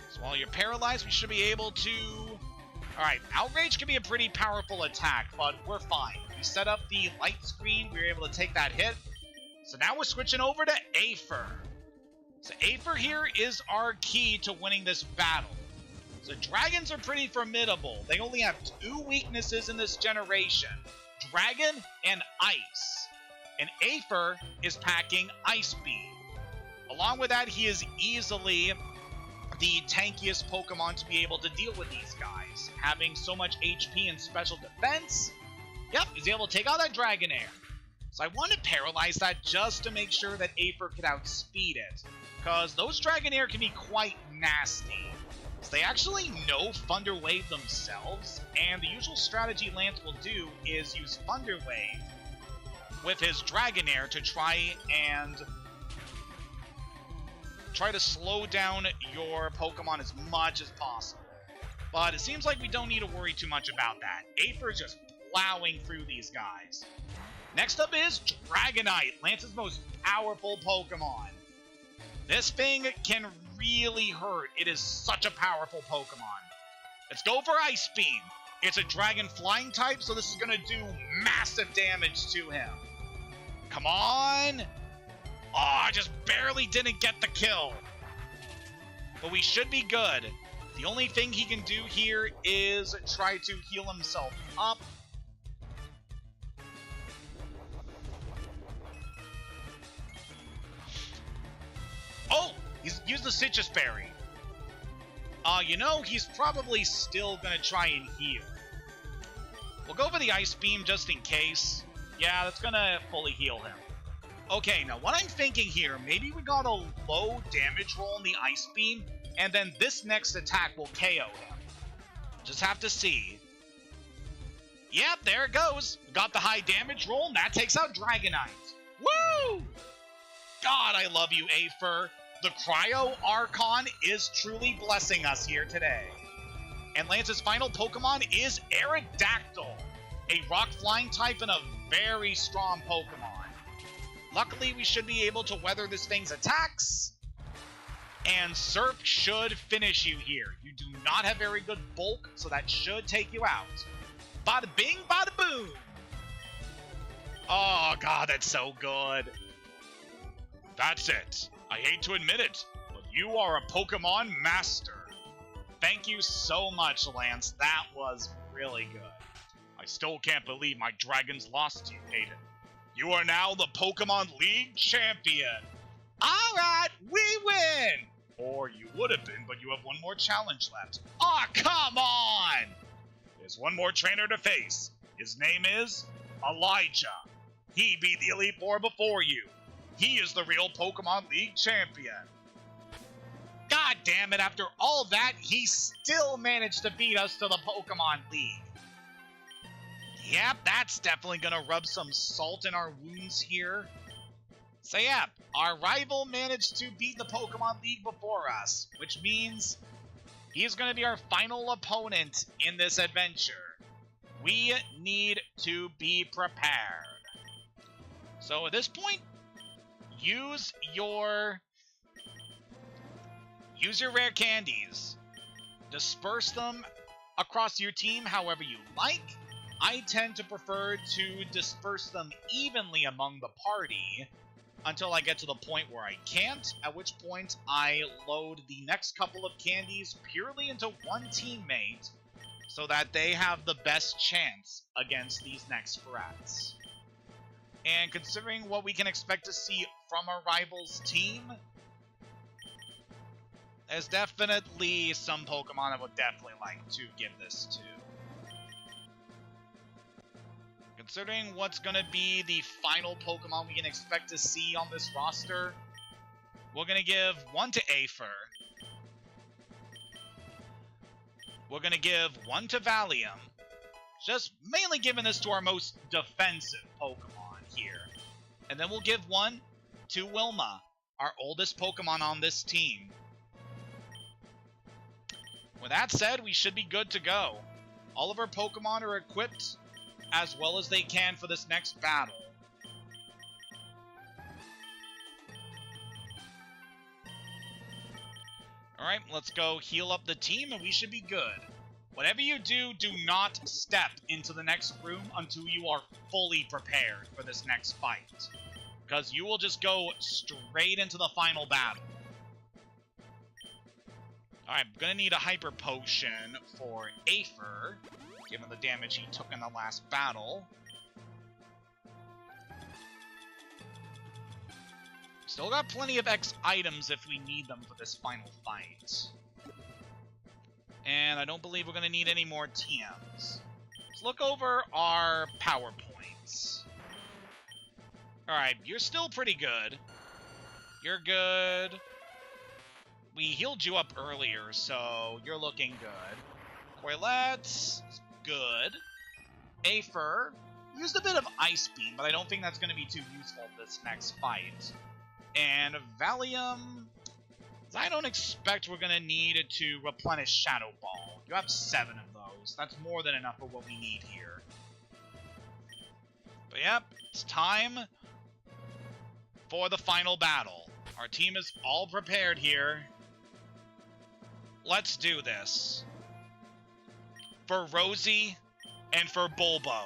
So while you're paralyzed, we should be able to... Alright, Outrage can be a pretty powerful attack, but we're fine. We set up the light screen, we were able to take that hit. So now we're switching over to Aether. So Aether here is our key to winning this battle. So dragons are pretty formidable. They only have 2 weaknesses in this generation. Dragon and Ice. And Aether is packing Ice Beam. Along with that, he is easily the tankiest Pokemon to be able to deal with these guys. Having so much HP and special defense, yep, he's able to take out that Dragonair. So I want to paralyze that just to make sure that Aether could outspeed it. Because those Dragonair can be quite nasty. So they actually know Thunder Wave themselves, and the usual strategy Lance will do is use Thunder Wave with his Dragonair to try to slow down your Pokemon as much as possible. But it seems like we don't need to worry too much about that. Aether is just plowing through these guys. Next up is Dragonite, Lance's most powerful Pokemon. This thing can really hurt. It is such a powerful Pokemon. Let's go for Ice Beam. It's a Dragon Flying type, so this is going to do massive damage to him. Come on! Oh, I just barely didn't get the kill. But we should be good. The only thing he can do here is try to heal himself up. Oh! He's used the Citrus Berry. You know, he's probably still gonna try and heal. We'll go for the Ice Beam just in case. Yeah, that's gonna fully heal him. Okay, now what I'm thinking here, maybe we got a low damage roll on the Ice Beam, and then this next attack will KO him. Just have to see. Yep, there it goes. We got the high damage roll, and that takes out Dragonite. Woo! God, I love you, Aether. The Cryo Archon is truly blessing us here today. And Lance's final Pokemon is Aerodactyl, a rock flying type and a very strong Pokemon. Luckily, we should be able to weather this thing's attacks. And Surf should finish you here. You do not have very good bulk, so that should take you out. Bada bing, bada boom. Oh, God, that's so good. That's it. I hate to admit it, but you are a Pokemon master. Thank you so much, Lance. That was really good. I still can't believe my dragons lost to you, Hayden. You are now the Pokemon League champion. Alright, we win! Or you would have been, but you have one more challenge left. Aw, oh, come on! There's one more trainer to face. His name is Elijah. He beat the Elite Four before you. He is the real Pokemon League champion. God damn it, after all that, he still managed to beat us to the Pokemon League. Yep, that's definitely gonna rub some salt in our wounds here. So yeah, our rival managed to beat the Pokemon League before us, which means he's gonna be our final opponent in this adventure. We need to be prepared. So at this point, use your rare candies. Disperse them across your team however you like. I tend to prefer to disperse them evenly among the party until I get to the point where I can't, at which point I load the next couple of candies purely into one teammate so that they have the best chance against these next threats. And considering what we can expect to see from our rival's team, there's definitely some Pokemon I would definitely like to give this to. Considering what's going to be the final Pokemon we can expect to see on this roster, we're going to give one to Aether. We're going to give one to Valium. Just mainly giving this to our most defensive Pokemon here. And then we'll give one to Wilma, our oldest Pokemon on this team. With that said, we should be good to go. All of our Pokemon are equipped as well as they can for this next battle. Alright, let's go heal up the team and we should be good. Whatever you do, do not step into the next room until you are fully prepared for this next fight, because you will just go straight into the final battle. Alright, I'm gonna need a Hyper Potion for Aether, given the damage he took in the last battle. Still got plenty of X items if we need them for this final fight. And I don't believe we're gonna need any more TMs. Let's look over our power points. Alright, you're still pretty good. You're good. We healed you up earlier, so you're looking good. Toilette's good. Aether used a bit of Ice Beam, but I don't think that's going to be too useful this next fight. And Valium, I don't expect we're going to need it to replenish Shadow Ball. You have 7 of those. That's more than enough for what we need here. But yep, it's time for the final battle. Our team is all prepared here. Let's do this. For Rosie and for Bulbo.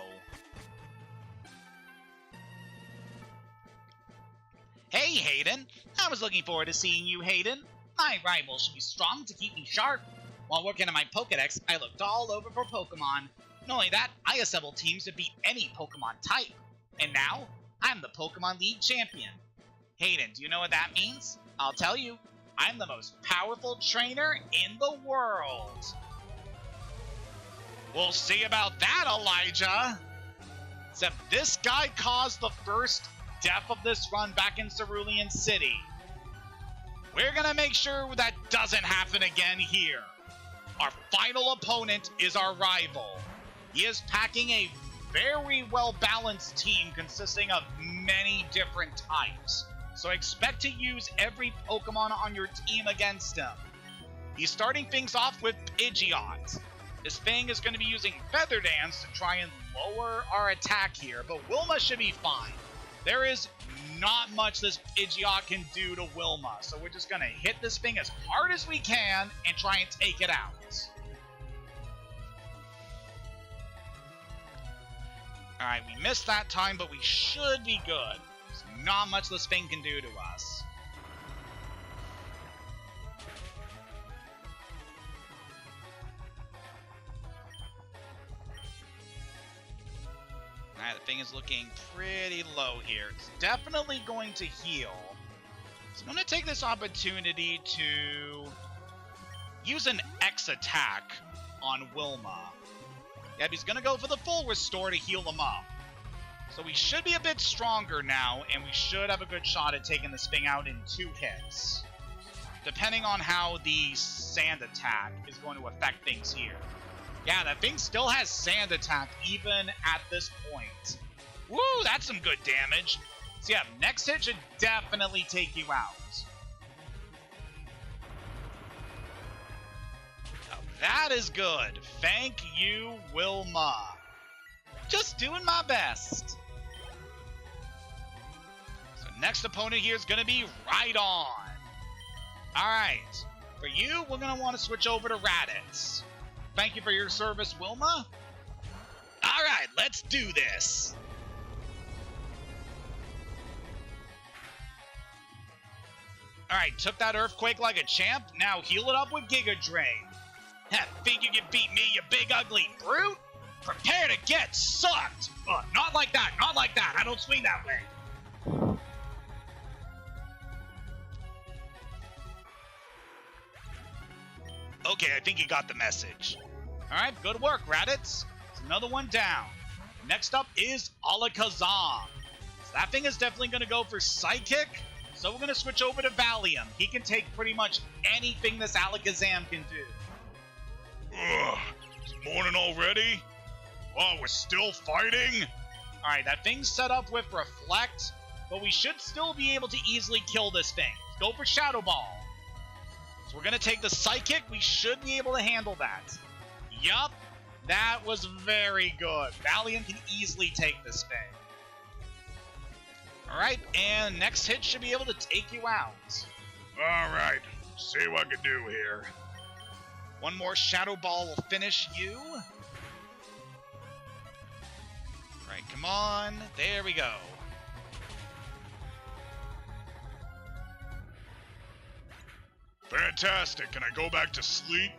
Hey, Hayden. I was looking forward to seeing you, Hayden. My rival should be strong to keep me sharp. While working on my Pokedex, I looked all over for Pokemon. Not only that, I assembled teams to beat any Pokemon type. And now, I'm the Pokemon League champion. Hayden, do you know what that means? I'll tell you. I'm the most powerful trainer in the world. We'll see about that, Elijah. Except this guy caused the first death of this run back in Cerulean City. We're gonna make sure that doesn't happen again here. Our final opponent is our rival. He is packing a very well-balanced team consisting of many different types. So expect to use every Pokemon on your team against him. He's starting things off with Pidgeot. This thing is going to be using Feather Dance to try and lower our attack here, but Wilma should be fine. There is not much this Pidgeot can do to Wilma, so we're just going to hit this thing as hard as we can and try and take it out. Alright, we missed that time, but we should be good. There's not much this thing can do to us. Alright, the thing is looking pretty low here. It's definitely going to heal. So I'm going to take this opportunity to use an X attack on Wilma. Yeah, he's going to go for the full restore to heal him up. So we should be a bit stronger now, and we should have a good shot at taking this thing out in 2 hits. Depending on how the sand attack is going to affect things here. Yeah, that thing still has sand attack even at this point. Woo, that's some good damage. So yeah, next hit should definitely take you out. Now that is good. Thank you, Wilma. Just doing my best. Next opponent here is going to be Rhydon. Alright, for you, we're going to want to switch over to Raditz. Thank you for your service, Wilma. Alright, let's do this. Alright, took that Earthquake like a champ. Now heal it up with Giga Drain. Think you can beat me, you big ugly brute? Prepare to get sucked! Not like that, not like that. I don't swing that way. Okay, I think you got the message. Alright, good work, Raditz. It's another one down. Next up is Alakazam. So that thing is definitely going to go for Psychic. So we're going to switch over to Valium. He can take pretty much anything this Alakazam can do. Ugh, it's morning already? Oh, we're still fighting? Alright, that thing's set up with Reflect, but we should still be able to easily kill this thing. Let's go for Shadow Ball. So we're going to take the Psychic. We should be able to handle that. Yup, that was very good. Valium can easily take this thing. Alright, and next hit should be able to take you out. Alright, see what I can do here. One more Shadow Ball will finish you. Alright, come on. There we go. Fantastic, can I go back to sleep?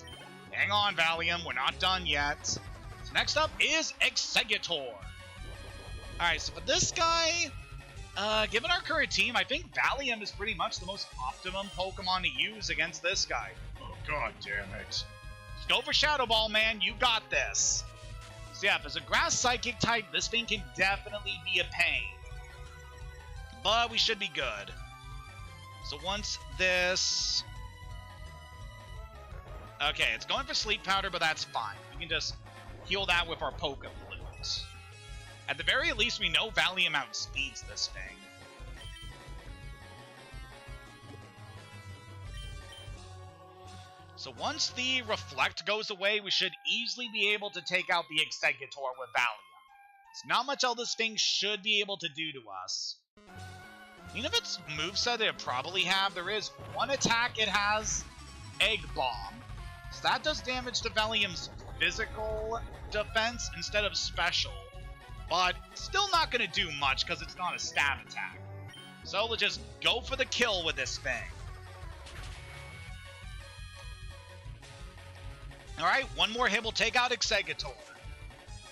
Hang on, Valium. We're not done yet. So next up is Exeggutor. Alright, so for this guy, given our current team, I think Valium is pretty much the most optimum Pokemon to use against this guy. Oh, god damn it. Just go for Shadow Ball, man. You got this. So yeah, if it's a Grass Psychic type, this thing can definitely be a pain. But we should be good. So once this... Okay, it's going for Sleep Powder, but that's fine. We can just heal that with our Poke Flute. At the very least, we know Valium outspeeds this thing. So once the Reflect goes away, we should easily be able to take out the Exeggutor with Valium. There's not much else this thing should be able to do to us. Even if its moveset it probably have, there is one attack it has, Egg Bomb. So that does damage to Valium's physical defense instead of special. But still not going to do much because it's not a stab attack. So we'll just go for the kill with this thing. Alright, one more hit will take out Exeggutor.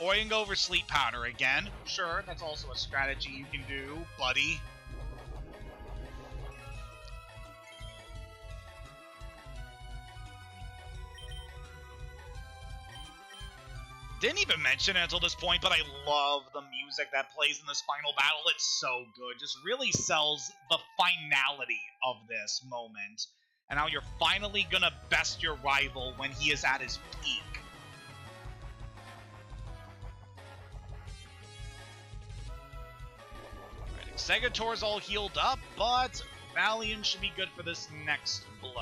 Or you can go for Sleep Powder again. Sure, that's also a strategy you can do, buddy. Didn't even mention it until this point, but I love the music that plays in this final battle. It's so good. Just really sells the finality of this moment. And how you're finally gonna best your rival when he is at his peak. Alright, Exeggutor's all healed up, but Valium should be good for this next blow.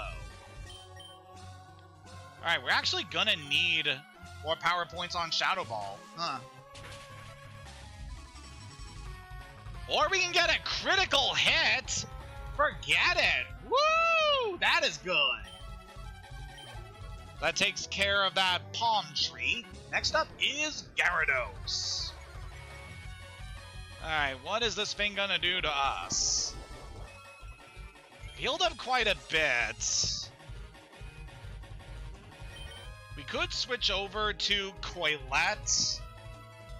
Alright, we're actually gonna need more power points on Shadow Ball. Huh. Or we can get a critical hit. Forget it. Woo! That is good. That takes care of that palm tree. Next up is Gyarados. Alright, what is this thing gonna do to us? Healed up quite a bit. We could switch over to Coilette,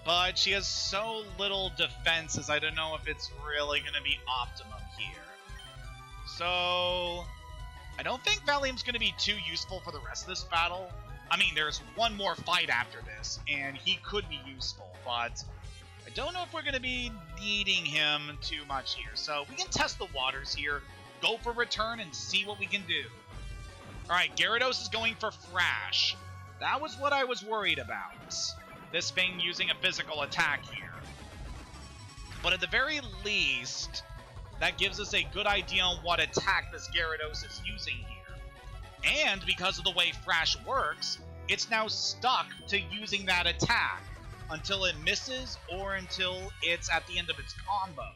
but she has so little defenses, I don't know if it's really going to be optimum here. So, I don't think Valium's going to be too useful for the rest of this battle. I mean, there's one more fight after this, and he could be useful, but I don't know if we're going to be needing him too much here. So, we can test the waters here, go for return, and see what we can do. Alright, Gyarados is going for Thrash. That was what I was worried about. This thing using a physical attack here. But at the very least, that gives us a good idea on what attack this Gyarados is using here. And because of the way Thrash works, it's now stuck to using that attack until it misses or until it's at the end of its combo.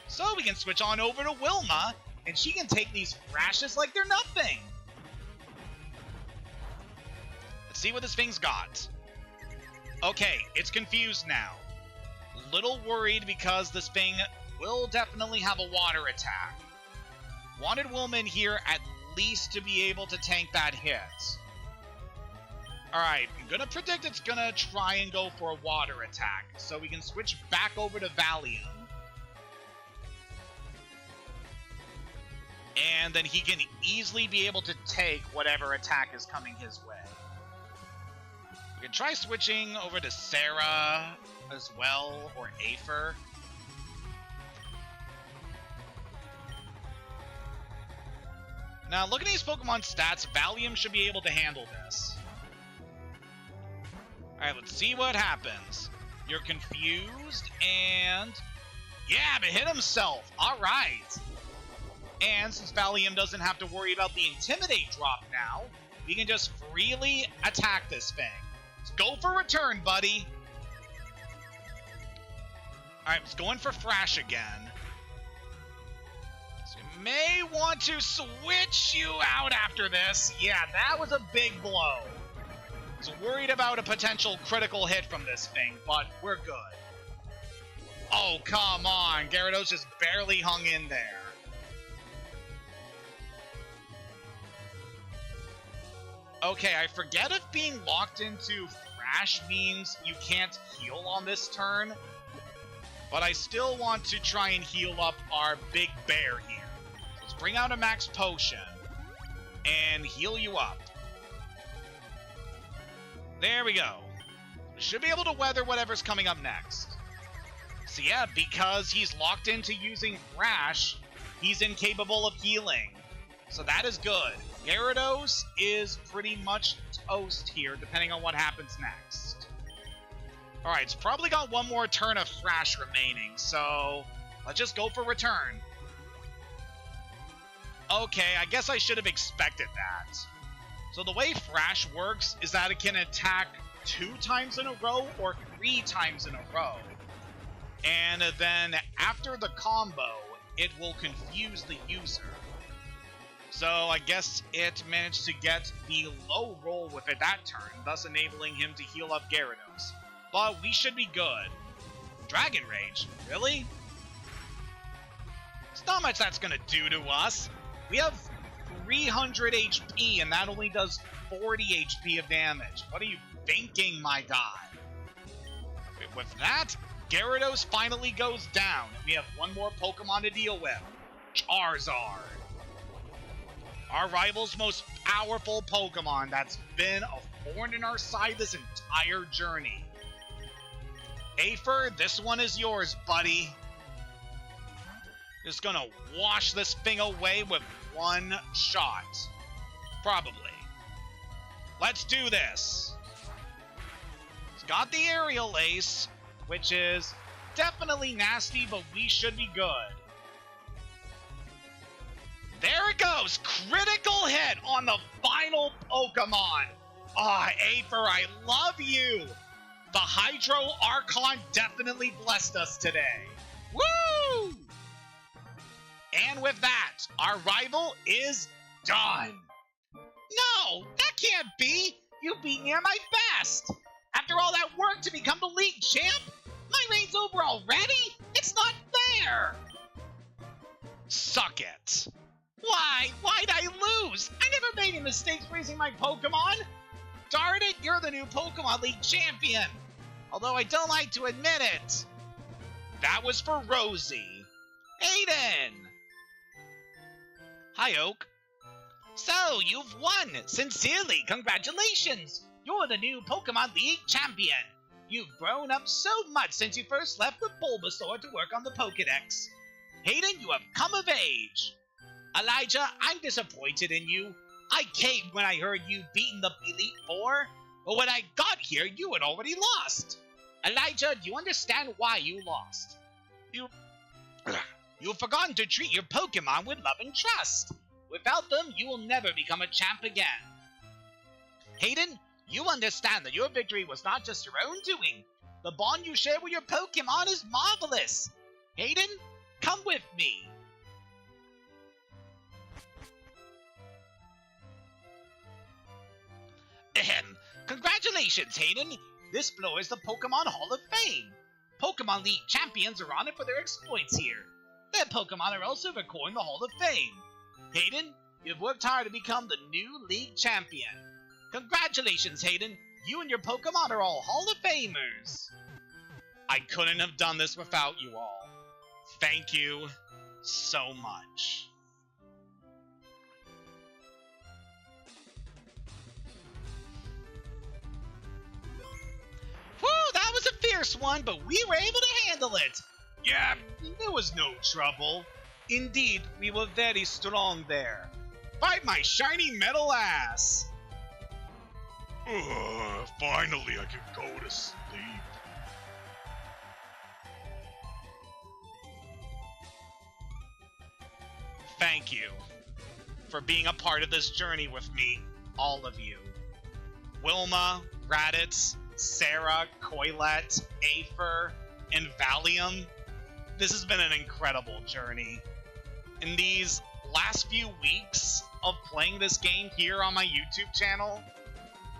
So we can switch on over to Wilma, and she can take these thrashes like they're nothing. Let's see what this thing's got. Okay, it's confused now. Little worried because this thing will definitely have a water attack. Wanted Wilma in here at least to be able to tank that hit. Alright, I'm gonna predict it's gonna try and go for a water attack, so we can switch back over to Valium. And then he can easily be able to take whatever attack is coming his way. We can try switching over to Sarah as well, or Aether. Now, looking at these Pokemon stats, Valium should be able to handle this. Alright, let's see what happens. You're confused, and... yeah, but hit himself! Alright! And since Valium doesn't have to worry about the Intimidate drop now, we can just freely attack this thing. Let's go for return, buddy! Alright, let's go in for Thrash again. So we may want to switch you out after this. Yeah, that was a big blow. I was worried about a potential critical hit from this thing, but we're good. Oh, come on. Gyarados just barely hung in there. Okay, I forget if being locked into Thrash means you can't heal on this turn, but I still want to try and heal up our big bear here. Let's bring out a max potion and heal you up. There we go. We should be able to weather whatever's coming up next. So yeah, because he's locked into using Thrash, he's incapable of healing. So that is good. Gyarados is pretty much toast here, depending on what happens next. Alright, it's probably got one more turn of Thrash remaining, so let's just go for return. Okay, I guess I should have expected that. So the way Thrash works is that it can attack 2 times in a row or 3 times in a row. And then after the combo, it will confuse the user. So I guess it managed to get the low roll with it that turn, thus enabling him to heal up Gyarados. But we should be good. Dragon Rage? Really? It's not much that's gonna do to us. We have 300 HP, and that only does 40 HP of damage. What are you thinking, my guy? With that, Gyarados finally goes down. We have one more Pokemon to deal with. Charizard. Our rival's most powerful Pokemon that's been a thorn in our side this entire journey. Aether, this one is yours, buddy. Just gonna wash this thing away with one shot. Probably. Let's do this. It's got the Aerial Ace, which is definitely nasty, but we should be good. There it goes! Critical hit on the final Pokemon! Ah, Aether, I love you! The Hydro Archon definitely blessed us today. Woo! And with that, our rival is done. No, that can't be! You beat me at my best! After all that work to become the league champ? My reign's over already? It's not fair! Suck it. Why? Why'd I lose? I never made any mistakes raising my Pokemon. Darn it, you're the new Pokemon League champion. Although I don't like to admit it. That was for Rosie. Aiden! Hi, Oak. So, you've won! Sincerely, congratulations! You're the new Pokemon League champion! You've grown up so much since you first left with Bulbasaur to work on the Pokedex. Hayden, you have come of age! Elijah, I'm disappointed in you. I caved when I heard you beaten the Elite Four, but when I got here, you had already lost. Elijah, do you understand why you lost? You've forgotten to treat your Pokemon with love and trust. Without them, you will never become a champ again. Hayden, you understand that your victory was not just your own doing. The bond you share with your Pokemon is marvelous. Hayden, Come with me. Ahem. Congratulations, Hayden. This floor is the Pokemon Hall of Fame. Pokemon League champions are honored for their exploits here. Their Pokemon are also recorded in the Hall of Fame. Hayden, you've worked hard to become the new League champion. Congratulations, Hayden. You and your Pokemon are all Hall of Famers. I couldn't have done this without you all. Thank you so much. Whew, that was a fierce one, but we were able to handle it. Yeah, there was no trouble. Indeed, we were very strong there. Fight my shiny metal ass! Finally, I can go to sleep. Thank you for being a part of this journey with me, all of you. Wilma, Raditz, Sarah, Coilette, Aether, and Valium. This has been an incredible journey. In these last few weeks of playing this game here on my YouTube channel,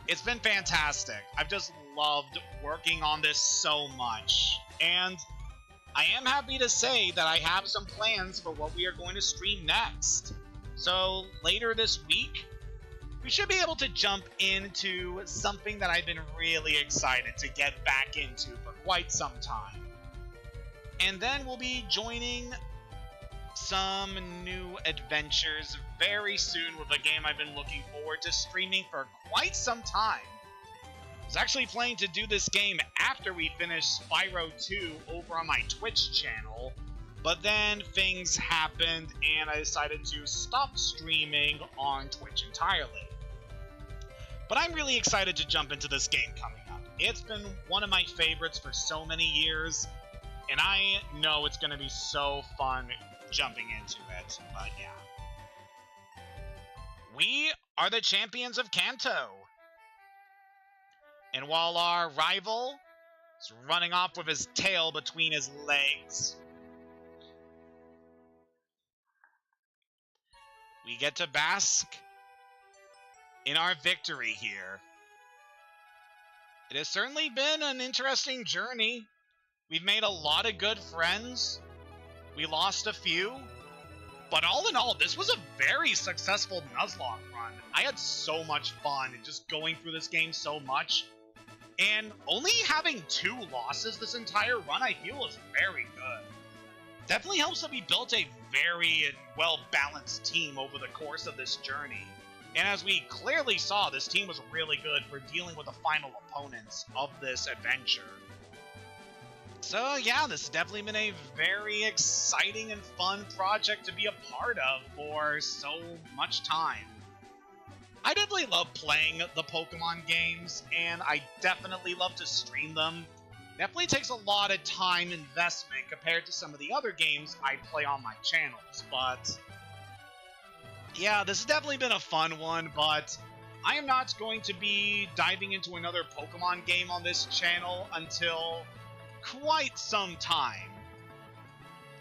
it's been fantastic. I've just loved working on this so much. And I am happy to say that I have some plans for what we are going to stream next. So later this week, we should be able to jump into something that I've been really excited to get back into for quite some time. And then we'll be joining some new adventures very soon with a game I've been looking forward to streaming for quite some time. I was actually planning to do this game after we finish Spyro 2 over on my Twitch channel, but then things happened and I decided to stop streaming on Twitch entirely. But I'm really excited to jump into this game coming up. It's been one of my favorites for so many years, and I know it's going to be so fun jumping into it, but yeah. We are the champions of Kanto. And while our rival is running off with his tail between his legs, we get to bask in our victory here. It has certainly been an interesting journey. We've made a lot of good friends. We lost a few. But all in all, this was a very successful Nuzlocke run. I had so much fun just going through this game so much. And only having 2 losses this entire run, I feel, is very good. Definitely helps that we built a very well-balanced team over the course of this journey. And as we clearly saw, this team was really good for dealing with the final opponents of this adventure. So yeah, this has definitely been a very exciting and fun project to be a part of for so much time. I definitely love playing the Pokemon games, and I definitely love to stream them. Definitely takes a lot of time investment compared to some of the other games I play on my channels, but yeah, this has definitely been a fun one, but I am not going to be diving into another Pokemon game on this channel until quite some time.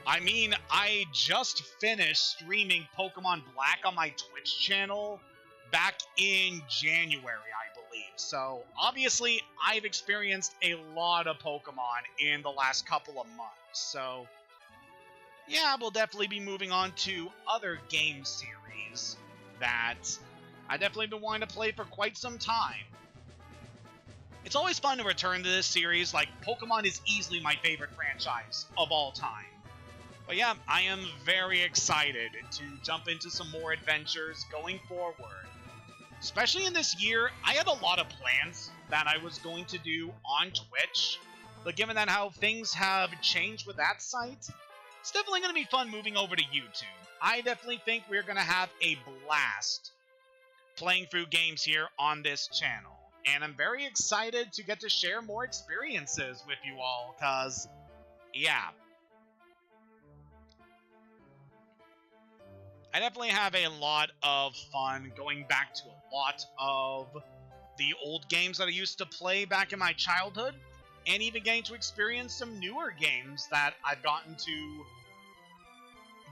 I mean, I just finished streaming Pokemon Black on my Twitch channel back in January, I believe. So, obviously, I've experienced a lot of Pokemon in the last couple of months. So, yeah, we'll definitely be moving on to other game series that I've definitely been wanting to play for quite some time. It's always fun to return to this series. Like, Pokemon is easily my favorite franchise of all time. But yeah, I am very excited to jump into some more adventures going forward. Especially in this year, I had a lot of plans that I was going to do on Twitch. But given that how things have changed with that site, it's definitely going to be fun moving over to YouTube. I definitely think we're going to have a blast playing through games here on this channel. And I'm very excited to get to share more experiences with you all, because, yeah. I definitely have a lot of fun going back to a lot of the old games that I used to play back in my childhood, and even getting to experience some newer games that I've gotten to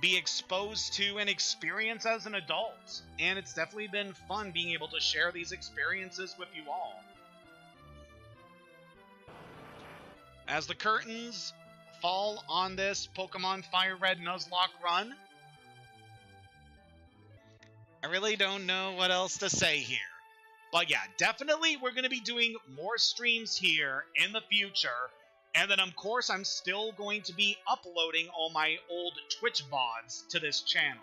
be exposed to and experience as an adult. And it's definitely been fun being able to share these experiences with you all. As the curtains fall on this Pokemon FireRed Nuzlocke run, I really don't know what else to say here. But yeah, definitely we're going to be doing more streams here in the future. And then, of course, I'm still going to be uploading all my old Twitch VODs to this channel,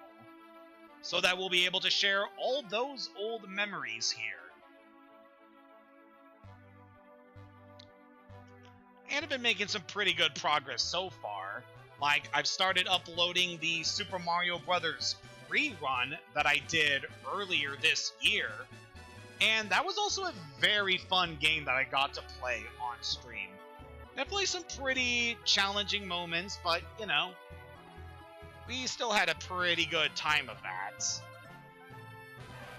so that we'll be able to share all those old memories here. And I've been making some pretty good progress so far. Like, I've started uploading the Super Mario Bros. Free run that I did earlier this year. And that was also a very fun game that I got to play on stream. Definitely some pretty challenging moments, but, you know, we still had a pretty good time of that.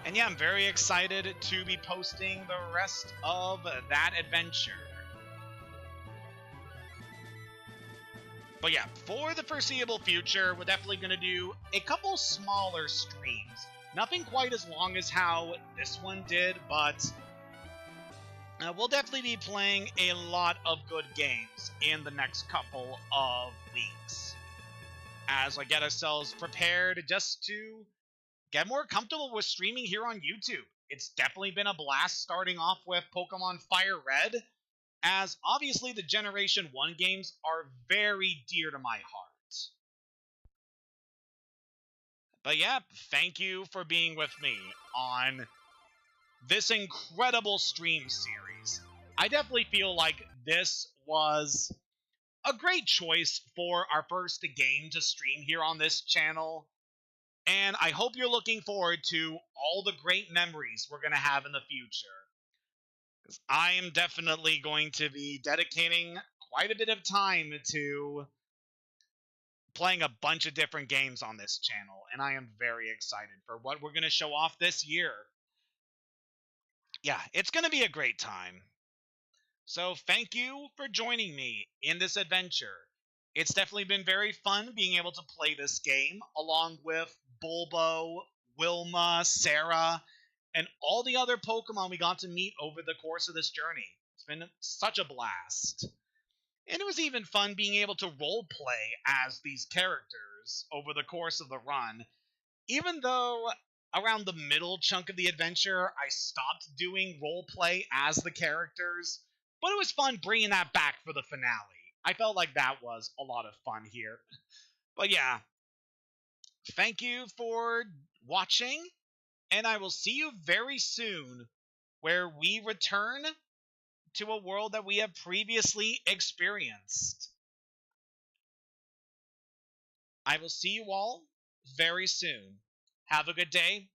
And yeah, I'm very excited to be posting the rest of that adventure. But yeah, for the foreseeable future, we're definitely going to do a couple smaller streams. Nothing quite as long as how this one did, but we'll definitely be playing a lot of good games in the next couple of weeks, as I get ourselves prepared just to get more comfortable with streaming here on YouTube. It's definitely been a blast starting off with Pokemon FireRed, as obviously the Generation 1 games are very dear to my heart. But yeah, thank you for being with me on this incredible stream series. I definitely feel like this was a great choice for our first game to stream here on this channel. And I hope you're looking forward to all the great memories we're going to have in the future. Because I am definitely going to be dedicating quite a bit of time to playing a bunch of different games on this channel. And I am very excited for what we're going to show off this year. Yeah, it's going to be a great time. So thank you for joining me in this adventure. It's definitely been very fun being able to play this game along with Bulbo, Wilma, Sarah, and all the other Pokemon we got to meet over the course of this journey. It's been such a blast. And it was even fun being able to roleplay as these characters over the course of the run. Even though around the middle chunk of the adventure, I stopped doing roleplay as the characters, but it was fun bringing that back for the finale. I felt like that was a lot of fun here. But yeah, thank you for watching, and I will see you very soon, where we return to a world that we have previously experienced. I will see you all very soon. Have a good day,